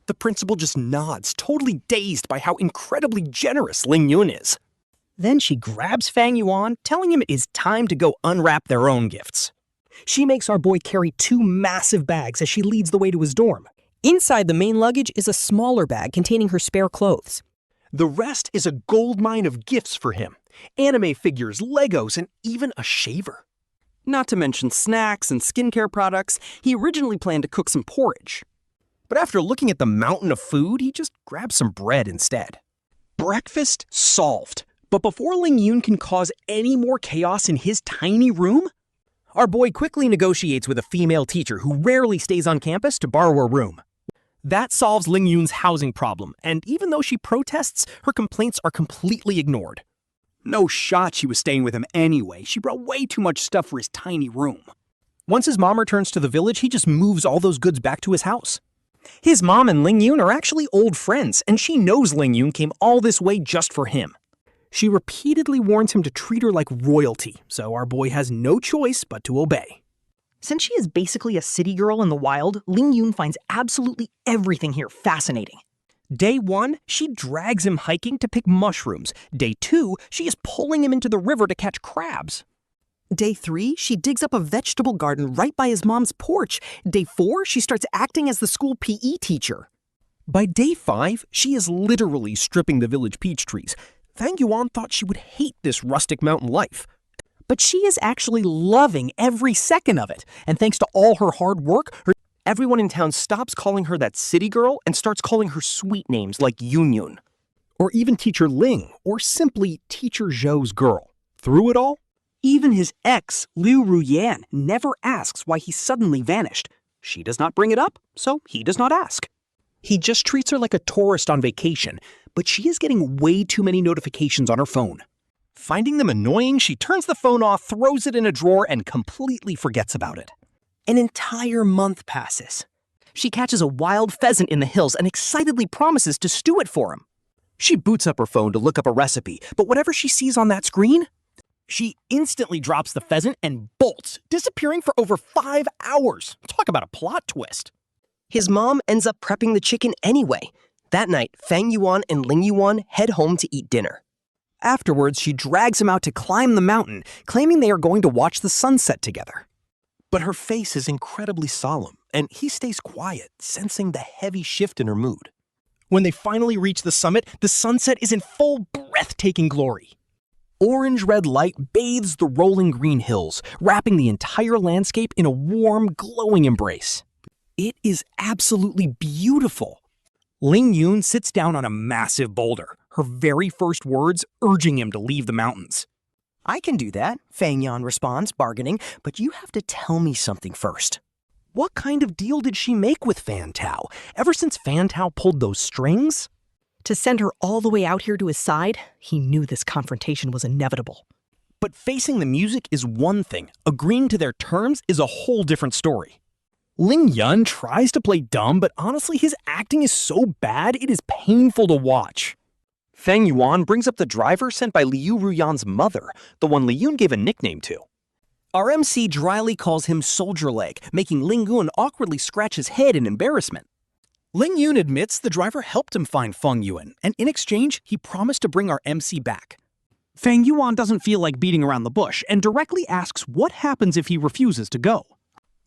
The principal just nods, totally dazed by how incredibly generous Ling Yun is. Then she grabs Fang Yuan, telling him it is time to go unwrap their own gifts. She makes our boy carry 2 massive bags as she leads the way to his dorm. Inside the main luggage is a smaller bag containing her spare clothes. The rest is a goldmine of gifts for him. Anime figures, Legos, and even a shaver. Not to mention snacks and skincare products. He originally planned to cook some porridge. But after looking at the mountain of food, he just grabs some bread instead. Breakfast solved. But before Ling Yun can cause any more chaos in his tiny room, our boy quickly negotiates with a female teacher who rarely stays on campus to borrow a room. That solves Ling Yun's housing problem, and even though she protests, her complaints are completely ignored. No shot she was staying with him anyway. She brought way too much stuff for his tiny room. Once his mom returns to the village, he just moves all those goods back to his house. His mom and Ling Yun are actually old friends, and she knows Ling Yun came all this way just for him. She repeatedly warns him to treat her like royalty, so our boy has no choice but to obey. Since she is basically a city girl in the wild, Ling Yun finds absolutely everything here fascinating. Day 1, she drags him hiking to pick mushrooms. Day 2, she is pulling him into the river to catch crabs. Day 3, she digs up a vegetable garden right by his mom's porch. Day 4, she starts acting as the school PE teacher. By day 5, she is literally stripping the village peach trees. Fang Yuan thought she would hate this rustic mountain life. But she is actually loving every second of it. And thanks to all her hard work, everyone in town stops calling her that city girl and starts calling her sweet names like Yun Yun. Or even Teacher Ling, or simply Teacher Zhou's girl. Through it all, even his ex, Liu Ruyan, never asks why he suddenly vanished. She does not bring it up, so he does not ask. He just treats her like a tourist on vacation, but she is getting way too many notifications on her phone. Finding them annoying, she turns the phone off, throws it in a drawer, and completely forgets about it. An entire month passes. She catches a wild pheasant in the hills and excitedly promises to stew it for him. She boots up her phone to look up a recipe, but whatever she sees on that screen, she instantly drops the pheasant and bolts, disappearing for over 5 hours. Talk about a plot twist. His mom ends up prepping the chicken anyway. That night, Fang Yuan and Ling Yuan head home to eat dinner. Afterwards, she drags him out to climb the mountain, claiming they are going to watch the sunset together. But her face is incredibly solemn, and he stays quiet, sensing the heavy shift in her mood. When they finally reach the summit, the sunset is in full breathtaking glory. Orange-red light bathes the rolling green hills, wrapping the entire landscape in a warm, glowing embrace. It is absolutely beautiful. Ling Yun sits down on a massive boulder, her very first words urging him to leave the mountains. I can do that, Fang Yuan responds, bargaining, but you have to tell me something first. What kind of deal did she make with Fan Tao? Ever since Fan Tao pulled those strings? To send her all the way out here to his side, he knew this confrontation was inevitable. But facing the music is one thing. Agreeing to their terms is a whole different story. Ling Yun tries to play dumb, but honestly, his acting is so bad, it is painful to watch. Fang Yuan brings up the driver sent by Liu Ruyan's mother, the one Li Yun gave a nickname to. Our MC dryly calls him Soldier Leg, making Ling Yun awkwardly scratch his head in embarrassment. Ling Yun admits the driver helped him find Fang Yuan, and in exchange, he promised to bring our MC back. Fang Yuan doesn't feel like beating around the bush and directly asks what happens if he refuses to go.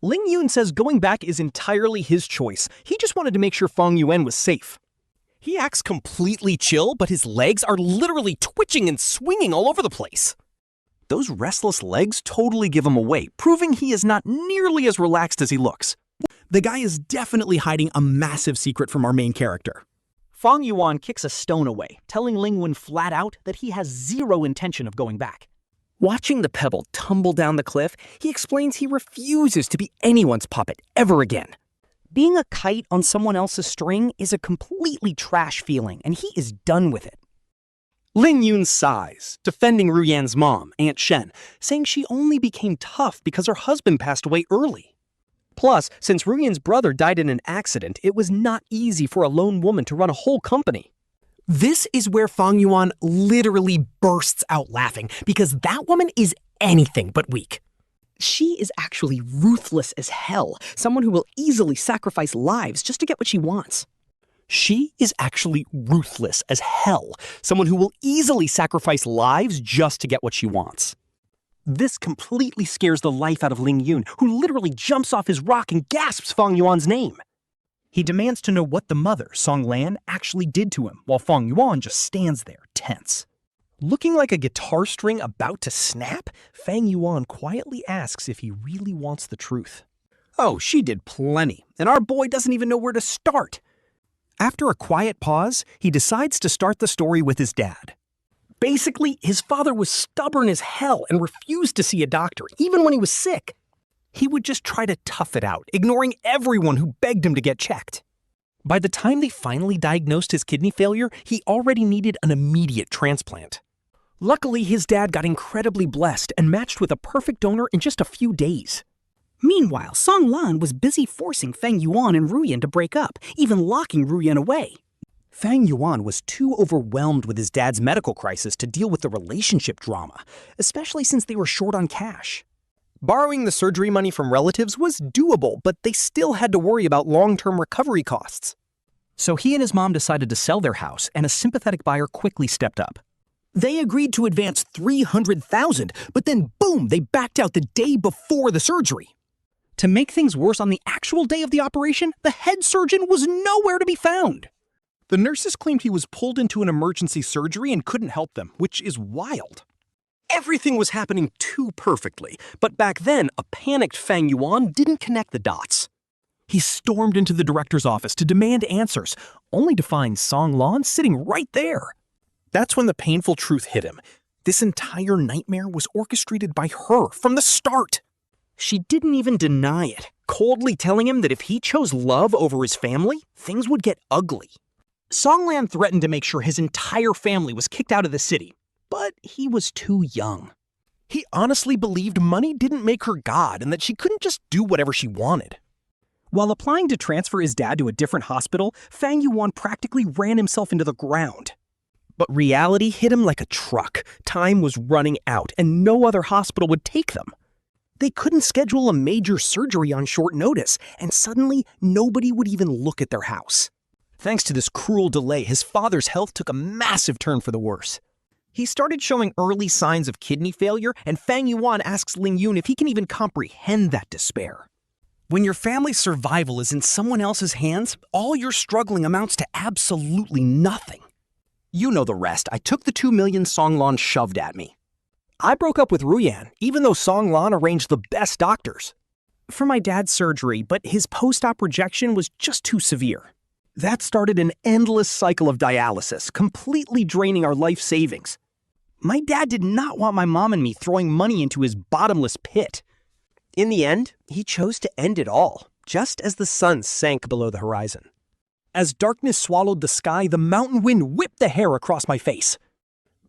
Ling Yun says going back is entirely his choice. He just wanted to make sure Fang Yuan was safe. He acts completely chill, but his legs are literally twitching and swinging all over the place. Those restless legs totally give him away, proving he is not nearly as relaxed as he looks. The guy is definitely hiding a massive secret from our main character. Fang Yuan kicks a stone away, telling Ling Yun flat out that he has zero intention of going back. Watching the pebble tumble down the cliff, he explains he refuses to be anyone's puppet ever again. Being a kite on someone else's string is a completely trash feeling, and he is done with it. Ling Yun sighs, defending Ruyan's mom, Aunt Shen, saying she only became tough because her husband passed away early. Plus, since Ruyan's brother died in an accident, it was not easy for a lone woman to run a whole company. This is where Fang Yuan literally bursts out laughing, because that woman is anything but weak. She is actually ruthless as hell, someone who will easily sacrifice lives just to get what she wants. She is actually ruthless as hell, someone who will easily sacrifice lives just to get what she wants. This completely scares the life out of Ling Yun, who literally jumps off his rock and gasps Fang Yuan's name. He demands to know what the mother, Song Lan, actually did to him, while Fang Yuan just stands there, tense. Looking like a guitar string about to snap, Fang Yuan quietly asks if he really wants the truth. Oh, she did plenty, and our boy doesn't even know where to start. After a quiet pause, he decides to start the story with his dad. Basically, his father was stubborn as hell and refused to see a doctor, even when he was sick. He would just try to tough it out, ignoring everyone who begged him to get checked. By the time they finally diagnosed his kidney failure, he already needed an immediate transplant. Luckily, his dad got incredibly blessed and matched with a perfect donor in just a few days. Meanwhile, Song Lan was busy forcing Fang Yuan and Ruyan to break up, even locking Ruyan away. Fang Yuan was too overwhelmed with his dad's medical crisis to deal with the relationship drama, especially since they were short on cash. Borrowing the surgery money from relatives was doable, but they still had to worry about long-term recovery costs. So he and his mom decided to sell their house, and a sympathetic buyer quickly stepped up. They agreed to advance $300,000, but then boom, they backed out the day before the surgery. To make things worse, on the actual day of the operation, the head surgeon was nowhere to be found. The nurses claimed he was pulled into an emergency surgery and couldn't help them, which is wild. Everything was happening too perfectly, but back then, a panicked Fang Yuan didn't connect the dots. He stormed into the director's office to demand answers, only to find Song Lan sitting right there. That's when the painful truth hit him. This entire nightmare was orchestrated by her from the start. She didn't even deny it, coldly telling him that if he chose love over his family, things would get ugly. Song Lan threatened to make sure his entire family was kicked out of the city, but he was too young. He honestly believed money didn't make her God and that she couldn't just do whatever she wanted. While applying to transfer his dad to a different hospital, Fang Yuan practically ran himself into the ground. But reality hit him like a truck. Time was running out, and no other hospital would take them. They couldn't schedule a major surgery on short notice, and suddenly nobody would even look at their house. Thanks to this cruel delay, his father's health took a massive turn for the worse. He started showing early signs of kidney failure, and Fang Yuan asks Ling Yun if he can even comprehend that despair. When your family's survival is in someone else's hands, all your struggling amounts to absolutely nothing. You know the rest. I took the $2 million Song Lan shoved at me. I broke up with Ruyan, even though Song Lan arranged the best doctors. For my dad's surgery, but his post-op rejection was just too severe. That started an endless cycle of dialysis, completely draining our life savings. My dad did not want my mom and me throwing money into his bottomless pit. In the end, he chose to end it all, just as the sun sank below the horizon. As darkness swallowed the sky, the mountain wind whipped the hair across my face,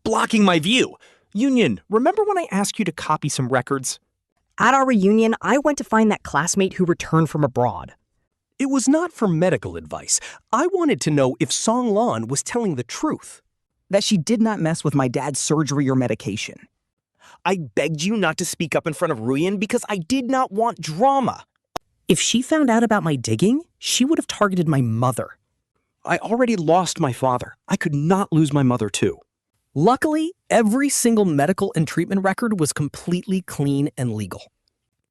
blocking my view. Union, remember when I asked you to copy some records? At our reunion, I went to find that classmate who returned from abroad. It was not for medical advice. I wanted to know if Song Lan was telling the truth. That she did not mess with my dad's surgery or medication. I begged you not to speak up in front of Ruyan because I did not want drama. If she found out about my digging, she would have targeted my mother. I already lost my father. I could not lose my mother too. Luckily, every single medical and treatment record was completely clean and legal.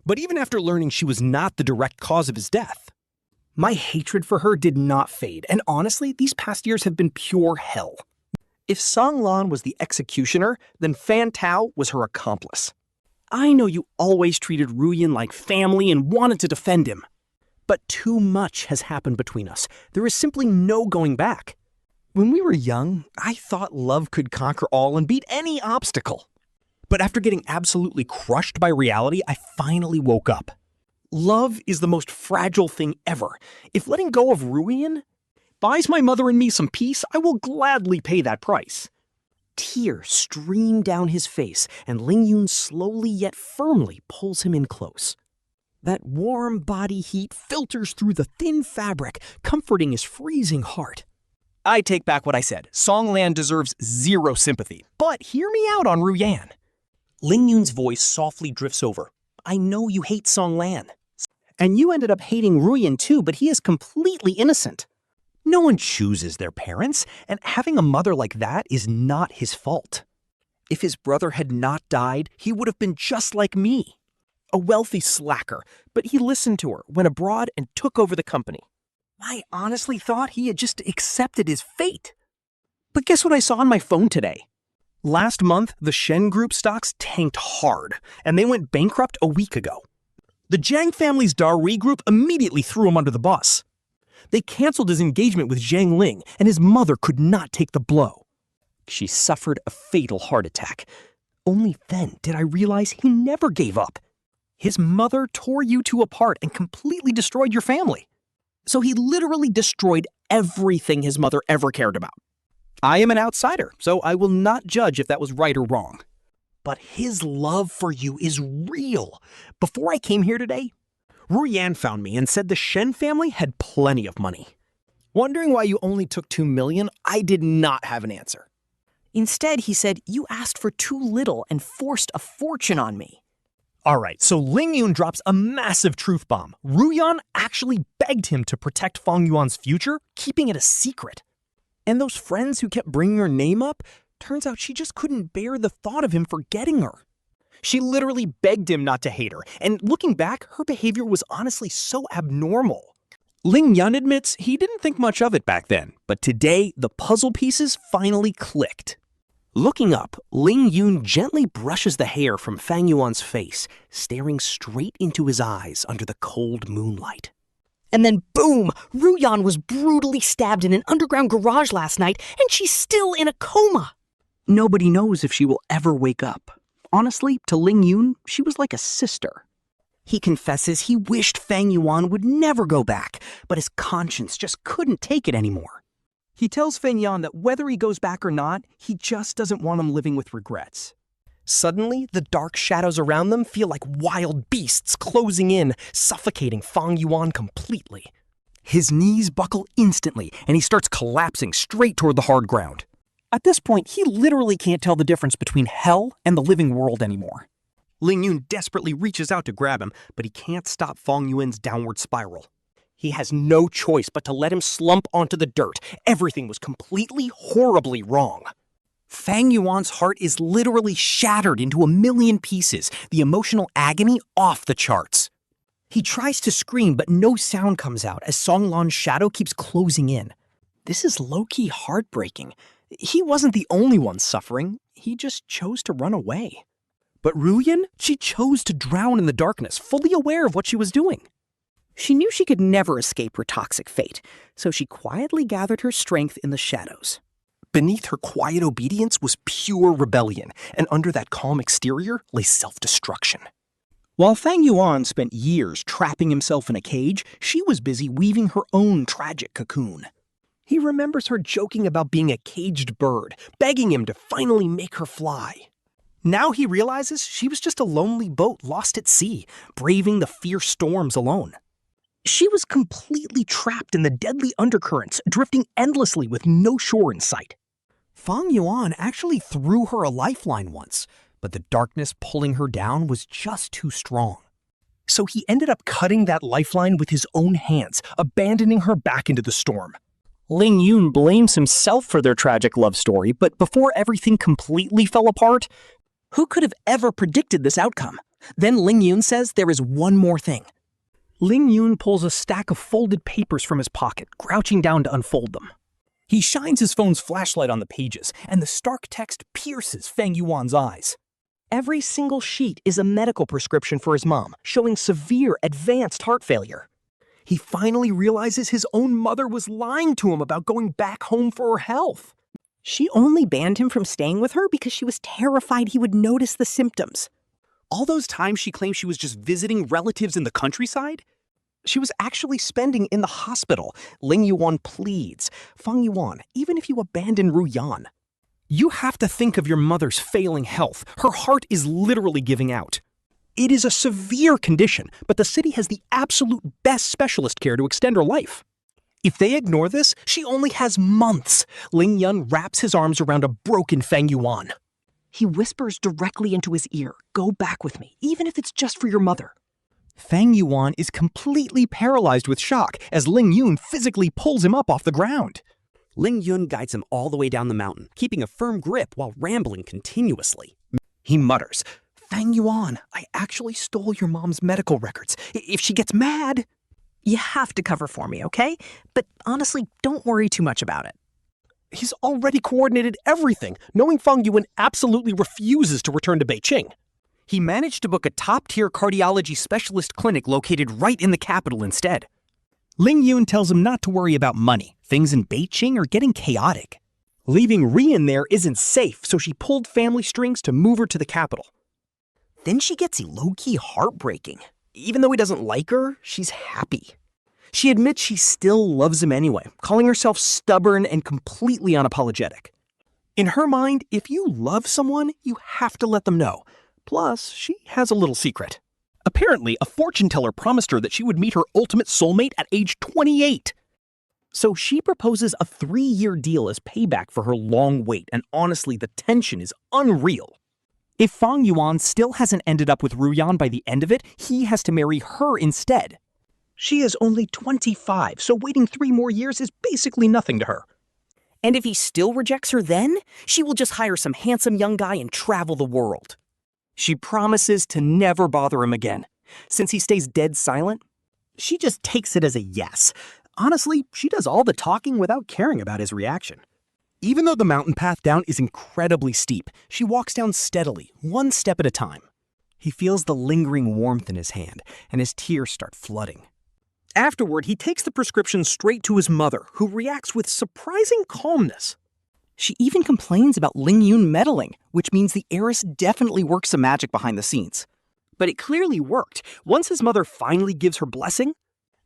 But even after learning she was not the direct cause of his death, my hatred for her did not fade, and honestly, these past years have been pure hell. If Song Lan was the executioner, then Fan Tao was her accomplice. I know you always treated Ruyan like family and wanted to defend him. But too much has happened between us. There is simply no going back. When we were young, I thought love could conquer all and beat any obstacle. But after getting absolutely crushed by reality, I finally woke up. Love is the most fragile thing ever. If letting go of Ruyan buys my mother and me some peace, I will gladly pay that price. Tears stream down his face, and Ling Yun slowly yet firmly pulls him in close. That warm body heat filters through the thin fabric, comforting his freezing heart. I take back what I said. Song Lan deserves zero sympathy, but hear me out on Ruyan. Ling Yun's voice softly drifts over. I know you hate Song Lan. And you ended up hating Ruyan too, but he is completely innocent. No one chooses their parents, and having a mother like that is not his fault. If his brother had not died, he would have been just like me. A wealthy slacker, but he listened to her, went abroad, and took over the company. I honestly thought he had just accepted his fate. But guess what I saw on my phone today? Last month, the Shen Group stocks tanked hard, and they went bankrupt a week ago. The Jiang family's Dari Group immediately threw him under the bus. They canceled his engagement with Jiang Ling, and his mother could not take the blow. She suffered a fatal heart attack. Only then did I realize he never gave up. His mother tore you two apart and completely destroyed your family. So he literally destroyed everything his mother ever cared about. I am an outsider, so I will not judge if that was right or wrong. But his love for you is real. Before I came here today, Ruyan found me and said the Shen family had plenty of money. Wondering why you only took $2 million, I did not have an answer. Instead, he said, you asked for too little and forced a fortune on me. All right, so Ling Yun drops a massive truth bomb. Ruyan actually begged him to protect Fang Yuan's future, keeping it a secret. And those friends who kept bringing her name up, turns out she just couldn't bear the thought of him forgetting her. She literally begged him not to hate her, and looking back, her behavior was honestly so abnormal. Ling Yun admits he didn't think much of it back then, but today, the puzzle pieces finally clicked. Looking up, Ling Yun gently brushes the hair from Fang Yuan's face, staring straight into his eyes under the cold moonlight. And then boom, Ruyan was brutally stabbed in an underground garage last night, and she's still in a coma. Nobody knows if she will ever wake up. Honestly, to Ling Yun, she was like a sister. He confesses he wished Fang Yuan would never go back, but his conscience just couldn't take it anymore. He tells Fang Yuan that whether he goes back or not, he just doesn't want him living with regrets. Suddenly, the dark shadows around them feel like wild beasts closing in, suffocating Fang Yuan completely. His knees buckle instantly, and he starts collapsing straight toward the hard ground. At this point, he literally can't tell the difference between hell and the living world anymore. Ling Yun desperately reaches out to grab him, but he can't stop Fang Yuan's downward spiral. He has no choice but to let him slump onto the dirt. Everything was completely, horribly wrong. Fang Yuan's heart is literally shattered into a million pieces, the emotional agony off the charts. He tries to scream, but no sound comes out as Song Lan's shadow keeps closing in. This is low-key heartbreaking. He wasn't the only one suffering. He just chose to run away. But Ruyan, she chose to drown in the darkness, fully aware of what she was doing. She knew she could never escape her toxic fate, so she quietly gathered her strength in the shadows. Beneath her quiet obedience was pure rebellion, and under that calm exterior lay self-destruction. While Fang Yuan spent years trapping himself in a cage, she was busy weaving her own tragic cocoon. He remembers her joking about being a caged bird, begging him to finally make her fly. Now he realizes she was just a lonely boat lost at sea, braving the fierce storms alone. She was completely trapped in the deadly undercurrents, drifting endlessly with no shore in sight. Fang Yuan actually threw her a lifeline once, but the darkness pulling her down was just too strong. So he ended up cutting that lifeline with his own hands, abandoning her back into the storm. Ling Yun blames himself for their tragic love story, but before everything completely fell apart, Who could have ever predicted this outcome? Then Ling Yun says there is one more thing. Ling Yun pulls a stack of folded papers from his pocket, crouching down to unfold them. He shines his phone's flashlight on the pages, and the stark text pierces Fang Yuan's eyes. Every single sheet is a medical prescription for his mom, showing severe advanced heart failure. He finally realizes his own mother was lying to him about going back home for her health. She only banned him from staying with her because she was terrified he would notice the symptoms. All those times she claimed she was just visiting relatives in the countryside? She was actually spending in the hospital. Ling Yuan pleads, Fang Yuan, even if you abandon Ruyan, you have to think of your mother's failing health. Her heart is literally giving out. It is a severe condition, but the city has the absolute best specialist care to extend her life. If they ignore this, she only has months. Ling Yun wraps his arms around a broken Fang Yuan. He whispers directly into his ear, "Go back with me, even if it's just for your mother." Fang Yuan is completely paralyzed with shock as Ling Yun physically pulls him up off the ground. Ling Yun guides him all the way down the mountain, keeping a firm grip while rambling continuously. He mutters, Fang Yuan, I actually stole your mom's medical records. If she gets mad... You have to cover for me, okay? But honestly, don't worry too much about it. He's already coordinated everything, knowing Fang Yuan absolutely refuses to return to Beijing. He managed to book a top-tier cardiology specialist clinic located right in the capital instead. Ling Yun tells him not to worry about money. Things in Beijing are getting chaotic. Leaving Ruyan there isn't safe, so she pulled family strings to move her to the capital. Then she gets low-key heartbreaking. Even though he doesn't like her, she's happy. She admits she still loves him anyway, calling herself stubborn and completely unapologetic. In her mind, if you love someone, you have to let them know. Plus, she has a little secret. Apparently, a fortune teller promised her that she would meet her ultimate soulmate at age 28. So she proposes a 3-year deal as payback for her long wait, and honestly, the tension is unreal. If Fang Yuan still hasn't ended up with Ruyan by the end of it, he has to marry her instead. She is only 25, so waiting 3 more years is basically nothing to her. And if he still rejects her then, she will just hire some handsome young guy and travel the world. She promises to never bother him again. Since he stays dead silent, she just takes it as a yes. Honestly, she does all the talking without caring about his reaction. Even though the mountain path down is incredibly steep, she walks down steadily, 1 step at a time. He feels the lingering warmth in his hand, and his tears start flooding. Afterward, he takes the prescription straight to his mother, who reacts with surprising calmness. She even complains about Ling Yun meddling, which means the heiress definitely works some magic behind the scenes. But it clearly worked. Once his mother finally gives her blessing,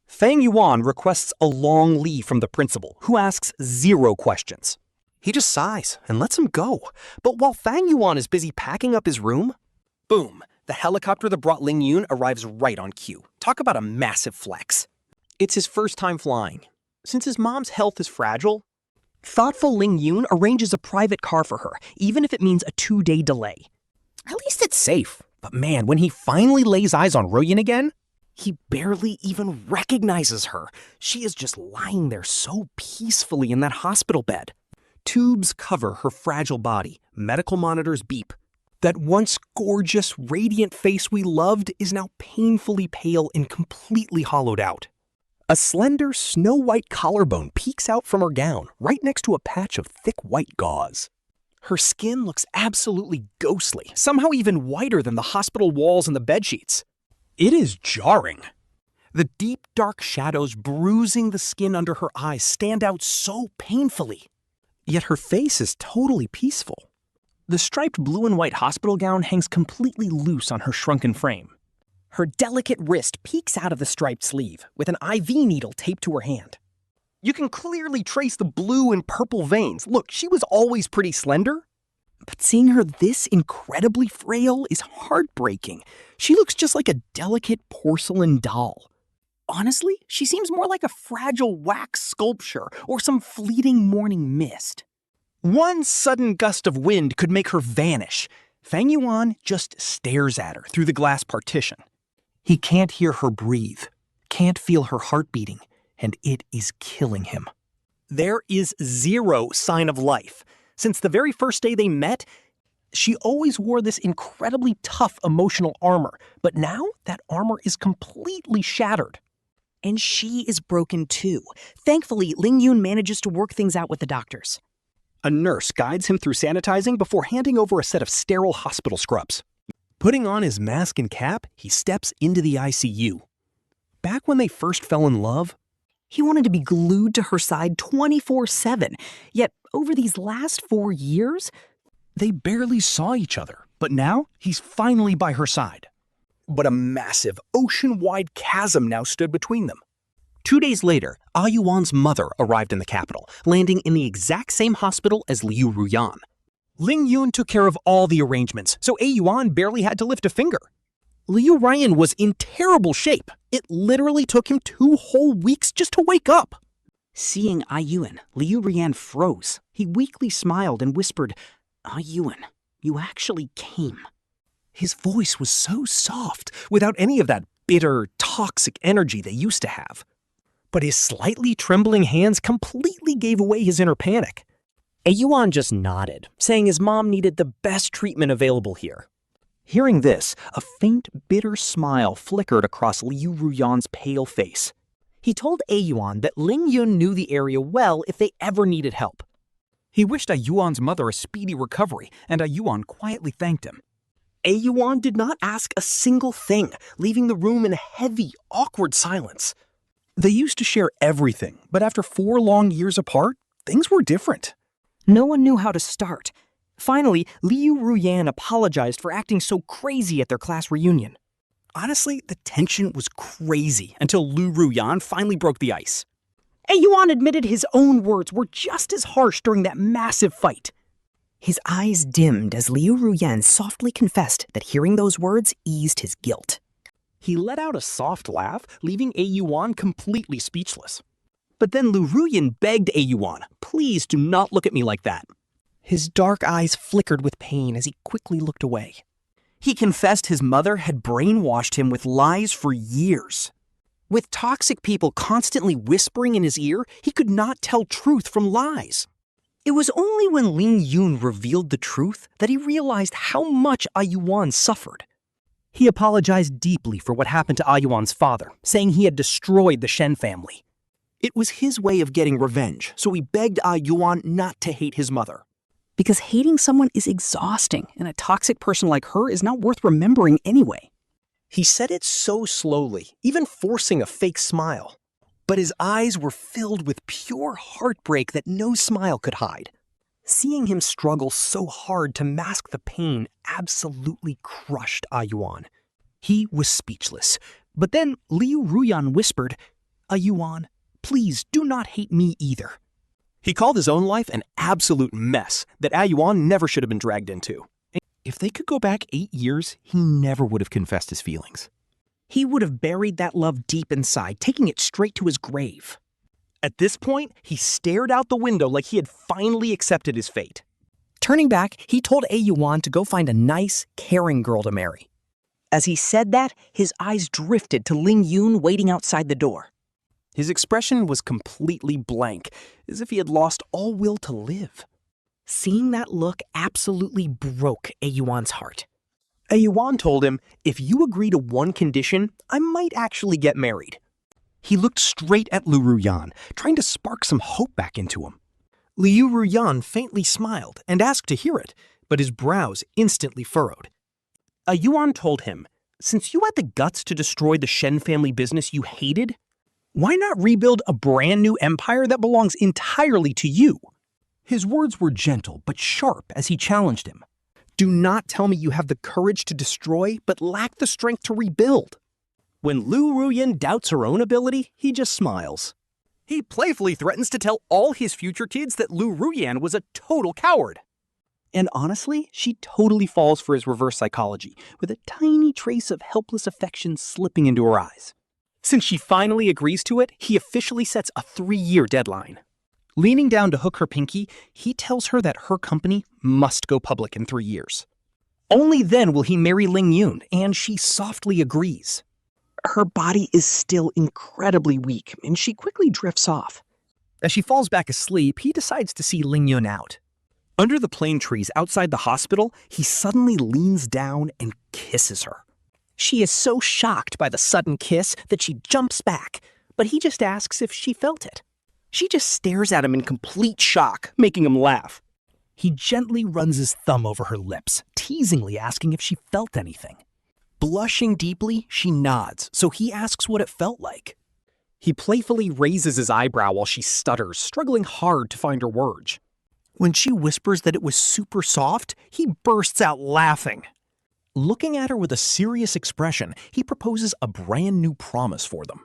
Fang Yuan requests a long leave from the principal, who asks 0 questions. He just sighs and lets him go. But while Fang Yuan is busy packing up his room, boom, the helicopter that brought Ling Yun arrives right on cue. Talk about a massive flex. It's his first time flying. Since his mom's health is fragile, Thoughtful Ling Yun arranges a private car for her, even if it means a 2-day delay. at least it's safe. But man, when he finally lays eyes on Ruyan again, he barely even recognizes her. She is just lying there so peacefully in that hospital bed. Tubes cover her fragile body. Medical monitors beep. That once gorgeous, radiant face we loved is now painfully pale and completely hollowed out. A slender, snow-white collarbone peeks out from her gown, right next to a patch of thick white gauze. Her skin looks absolutely ghostly, somehow even whiter than the hospital walls and the bedsheets. It is jarring. The deep, dark shadows bruising the skin under her eyes stand out so painfully. Yet her face is totally peaceful. The striped blue and white hospital gown hangs completely loose on her shrunken frame. Her delicate wrist peeks out of the striped sleeve, with an IV needle taped to her hand. You can clearly trace the blue and purple veins. Look, she was always pretty slender. But seeing her this incredibly frail is heartbreaking. She looks just like a delicate porcelain doll. Honestly, she seems more like a fragile wax sculpture or some fleeting morning mist. One sudden gust of wind could make her vanish. Fang Yuan just stares at her through the glass partition. He can't hear her breathe, can't feel her heart beating, and it is killing him. There is zero sign of life. Since the very first day they met, she always wore this incredibly tough emotional armor, but now that armor is completely shattered. And she is broken too. Thankfully, Ling Yun manages to work things out with the doctors. A nurse guides him through sanitizing before handing over a set of sterile hospital scrubs. Putting on his mask and cap, he steps into the ICU. Back when they first fell in love, He wanted to be glued to her side 24/7. Yet, over these last 4 years, they barely saw each other. But now, he's finally by her side. But a massive, ocean-wide chasm now stood between them. 2 days later, Yuan's mother arrived in the capital, landing in the exact same hospital as Liu Ruyan. Ling Yun took care of all the arrangements, so Yuan barely had to lift a finger. Liu Ruyan was in terrible shape. It literally took him 2 whole weeks just to wake up. seeing Yuan, Liu Ruyan froze. He weakly smiled and whispered, Yuan, you actually came. His voice was so soft, without any of that bitter, toxic energy they used to have. But his slightly trembling hands completely gave away his inner panic. Yuan just nodded, saying his mom needed the best treatment available here. Hearing this, a faint, bitter smile flickered across Liu Ruyan's pale face. He told Yuan that Ling Yun knew the area well if they ever needed help. He wished Yuan's mother a speedy recovery, and Yuan quietly thanked him. Yuan did not ask a single thing, leaving the room in a heavy, awkward silence. They used to share everything, but after 4 long years apart, things were different. No one knew how to start. Finally, Liu Ruyan apologized for acting so crazy at their class reunion. Honestly, the tension was crazy until Liu Ruyan finally broke the ice. Yuan admitted his own words were just as harsh during that massive fight. His eyes dimmed as Liu Ruyan softly confessed that hearing those words eased his guilt. He let out a soft laugh, leaving Yuan completely speechless. But then Liu Ruyan begged Yuan, please do not look at me like that. His dark eyes flickered with pain as he quickly looked away. He confessed his mother had brainwashed him with lies for years. With toxic people constantly whispering in his ear, he could not tell truth from lies. It was only when Ling Yun revealed the truth that he realized how much Yuan suffered. He apologized deeply for what happened to Yuan's father, saying he had destroyed the Shen family. It was his way of getting revenge, so he begged Yuan not to hate his mother. Because hating someone is exhausting, and a toxic person like her is not worth remembering anyway. He said it so slowly, even forcing a fake smile. But his eyes were filled with pure heartbreak that no smile could hide. Seeing him struggle so hard to mask the pain absolutely crushed Yuan. He was speechless. But then Liu Ruyan whispered, Yuan, please do not hate me either. He called his own life an absolute mess that Yuan never should have been dragged into. If they could go back 8 years, he never would have confessed his feelings. He would have buried that love deep inside, taking it straight to his grave. At this point, he stared out the window like he had finally accepted his fate. Turning back, he told Yuan to go find a nice, caring girl to marry. As he said that, his eyes drifted to Ling Yun waiting outside the door. His expression was completely blank, as if he had lost all will to live. Seeing that look absolutely broke Yuan's heart. Yuan told him, if you agree to one condition, I might actually get married. He looked straight at Liu Ruyan, trying to spark some hope back into him. Liu Ruyan faintly smiled and asked to hear it, but his brows instantly furrowed. A Yuan told him, since you had the guts to destroy the Shen family business you hated, why not rebuild a brand new empire that belongs entirely to you? His words were gentle but sharp as he challenged him. Do not tell me you have the courage to destroy, but lack the strength to rebuild. When Liu Ruyan doubts her own ability, he just smiles. He playfully threatens to tell all his future kids that Liu Ruyan was a total coward. And honestly, she totally falls for his reverse psychology, with a tiny trace of helpless affection slipping into her eyes. Since she finally agrees to it, he officially sets a 3-year deadline. Leaning down to hook her pinky, he tells her that her company must go public in 3 years. Only then will he marry Ling Yun, and she softly agrees. Her body is still incredibly weak, and she quickly drifts off. As she falls back asleep, he decides to see Ling Yun out. Under the plane trees outside the hospital, he suddenly leans down and kisses her. She is so shocked by the sudden kiss that she jumps back, but he just asks if she felt it. She just stares at him in complete shock, making him laugh. He gently runs his thumb over her lips, teasingly asking if she felt anything. Blushing deeply, she nods, so he asks what it felt like. He playfully raises his eyebrow while she stutters, struggling hard to find her words. When she whispers that it was super soft, he bursts out laughing. Looking at her with a serious expression, he proposes a brand new promise for them.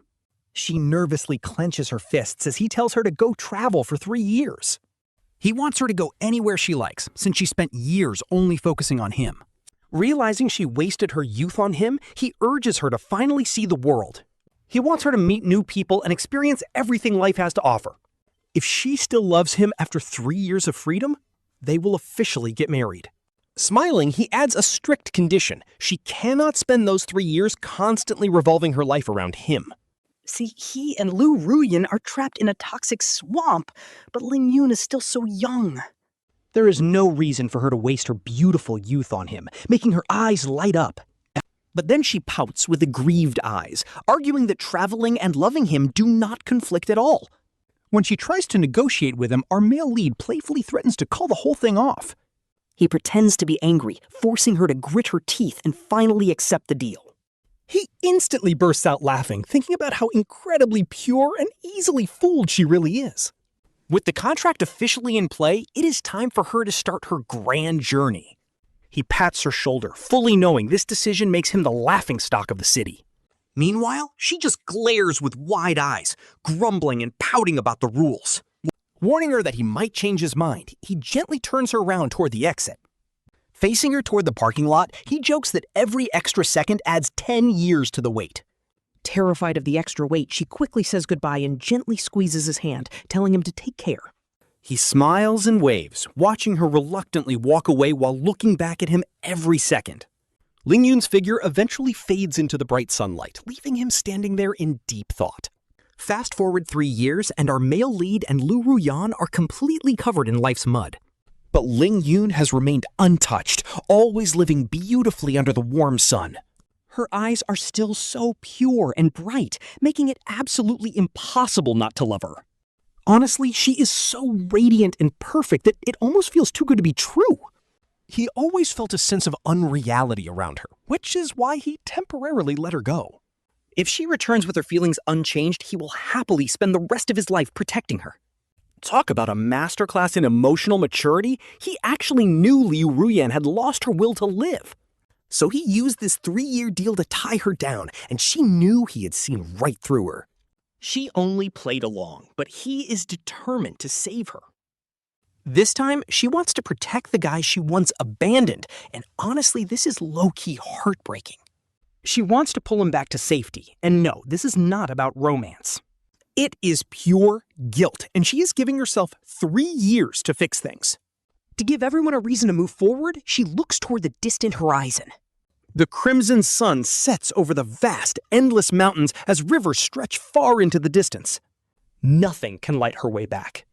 She nervously clenches her fists as he tells her to go travel for 3 years. He wants her to go anywhere she likes, since she spent years only focusing on him. Realizing she wasted her youth on him, he urges her to finally see the world. He wants her to meet new people and experience everything life has to offer. If she still loves him after 3 years of freedom, they will officially get married. Smiling, he adds a strict condition. She cannot spend those 3 years constantly revolving her life around him. See, he and Liu Ruyan are trapped in a toxic swamp, but Ling Yun is still so young. There is no reason for her to waste her beautiful youth on him, making her eyes light up. But then she pouts with aggrieved eyes, arguing that traveling and loving him do not conflict at all. When she tries to negotiate with him, our male lead playfully threatens to call the whole thing off. He pretends to be angry, forcing her to grit her teeth and finally accept the deal. He instantly bursts out laughing, thinking about how incredibly pure and easily fooled she really is. With the contract officially in play, it is time for her to start her grand journey. He pats her shoulder, fully knowing this decision makes him the laughingstock of the city. Meanwhile, she just glares with wide eyes, grumbling and pouting about the rules. Warning her that he might change his mind, he gently turns her around toward the exit. Facing her toward the parking lot, he jokes that every extra second adds 10 years to the wait. Terrified of the extra weight, she quickly says goodbye and gently squeezes his hand, telling him to take care. He smiles and waves, watching her reluctantly walk away while looking back at him every second. Ling Yun's figure eventually fades into the bright sunlight, leaving him standing there in deep thought. Fast forward 3 years, and our male lead and Liu Ruyan are completely covered in life's mud. But Ling Yun has remained untouched, always living beautifully under the warm sun. Her eyes are still so pure and bright, making it absolutely impossible not to love her. Honestly, she is so radiant and perfect that it almost feels too good to be true. He always felt a sense of unreality around her, which is why he temporarily let her go. If she returns with her feelings unchanged, he will happily spend the rest of his life protecting her. Talk about a masterclass in emotional maturity. He actually knew Liu Ruyan had lost her will to live. So he used this 3-year deal to tie her down, and she knew he had seen right through her. She only played along, but he is determined to save her. This time, she wants to protect the guy she once abandoned, and honestly, this is low-key heartbreaking. She wants to pull him back to safety, and no, this is not about romance. It is pure guilt, and she is giving herself 3 years to fix things. To give everyone a reason to move forward, she looks toward the distant horizon. The crimson sun sets over the vast, endless mountains as rivers stretch far into the distance. Nothing can light her way back.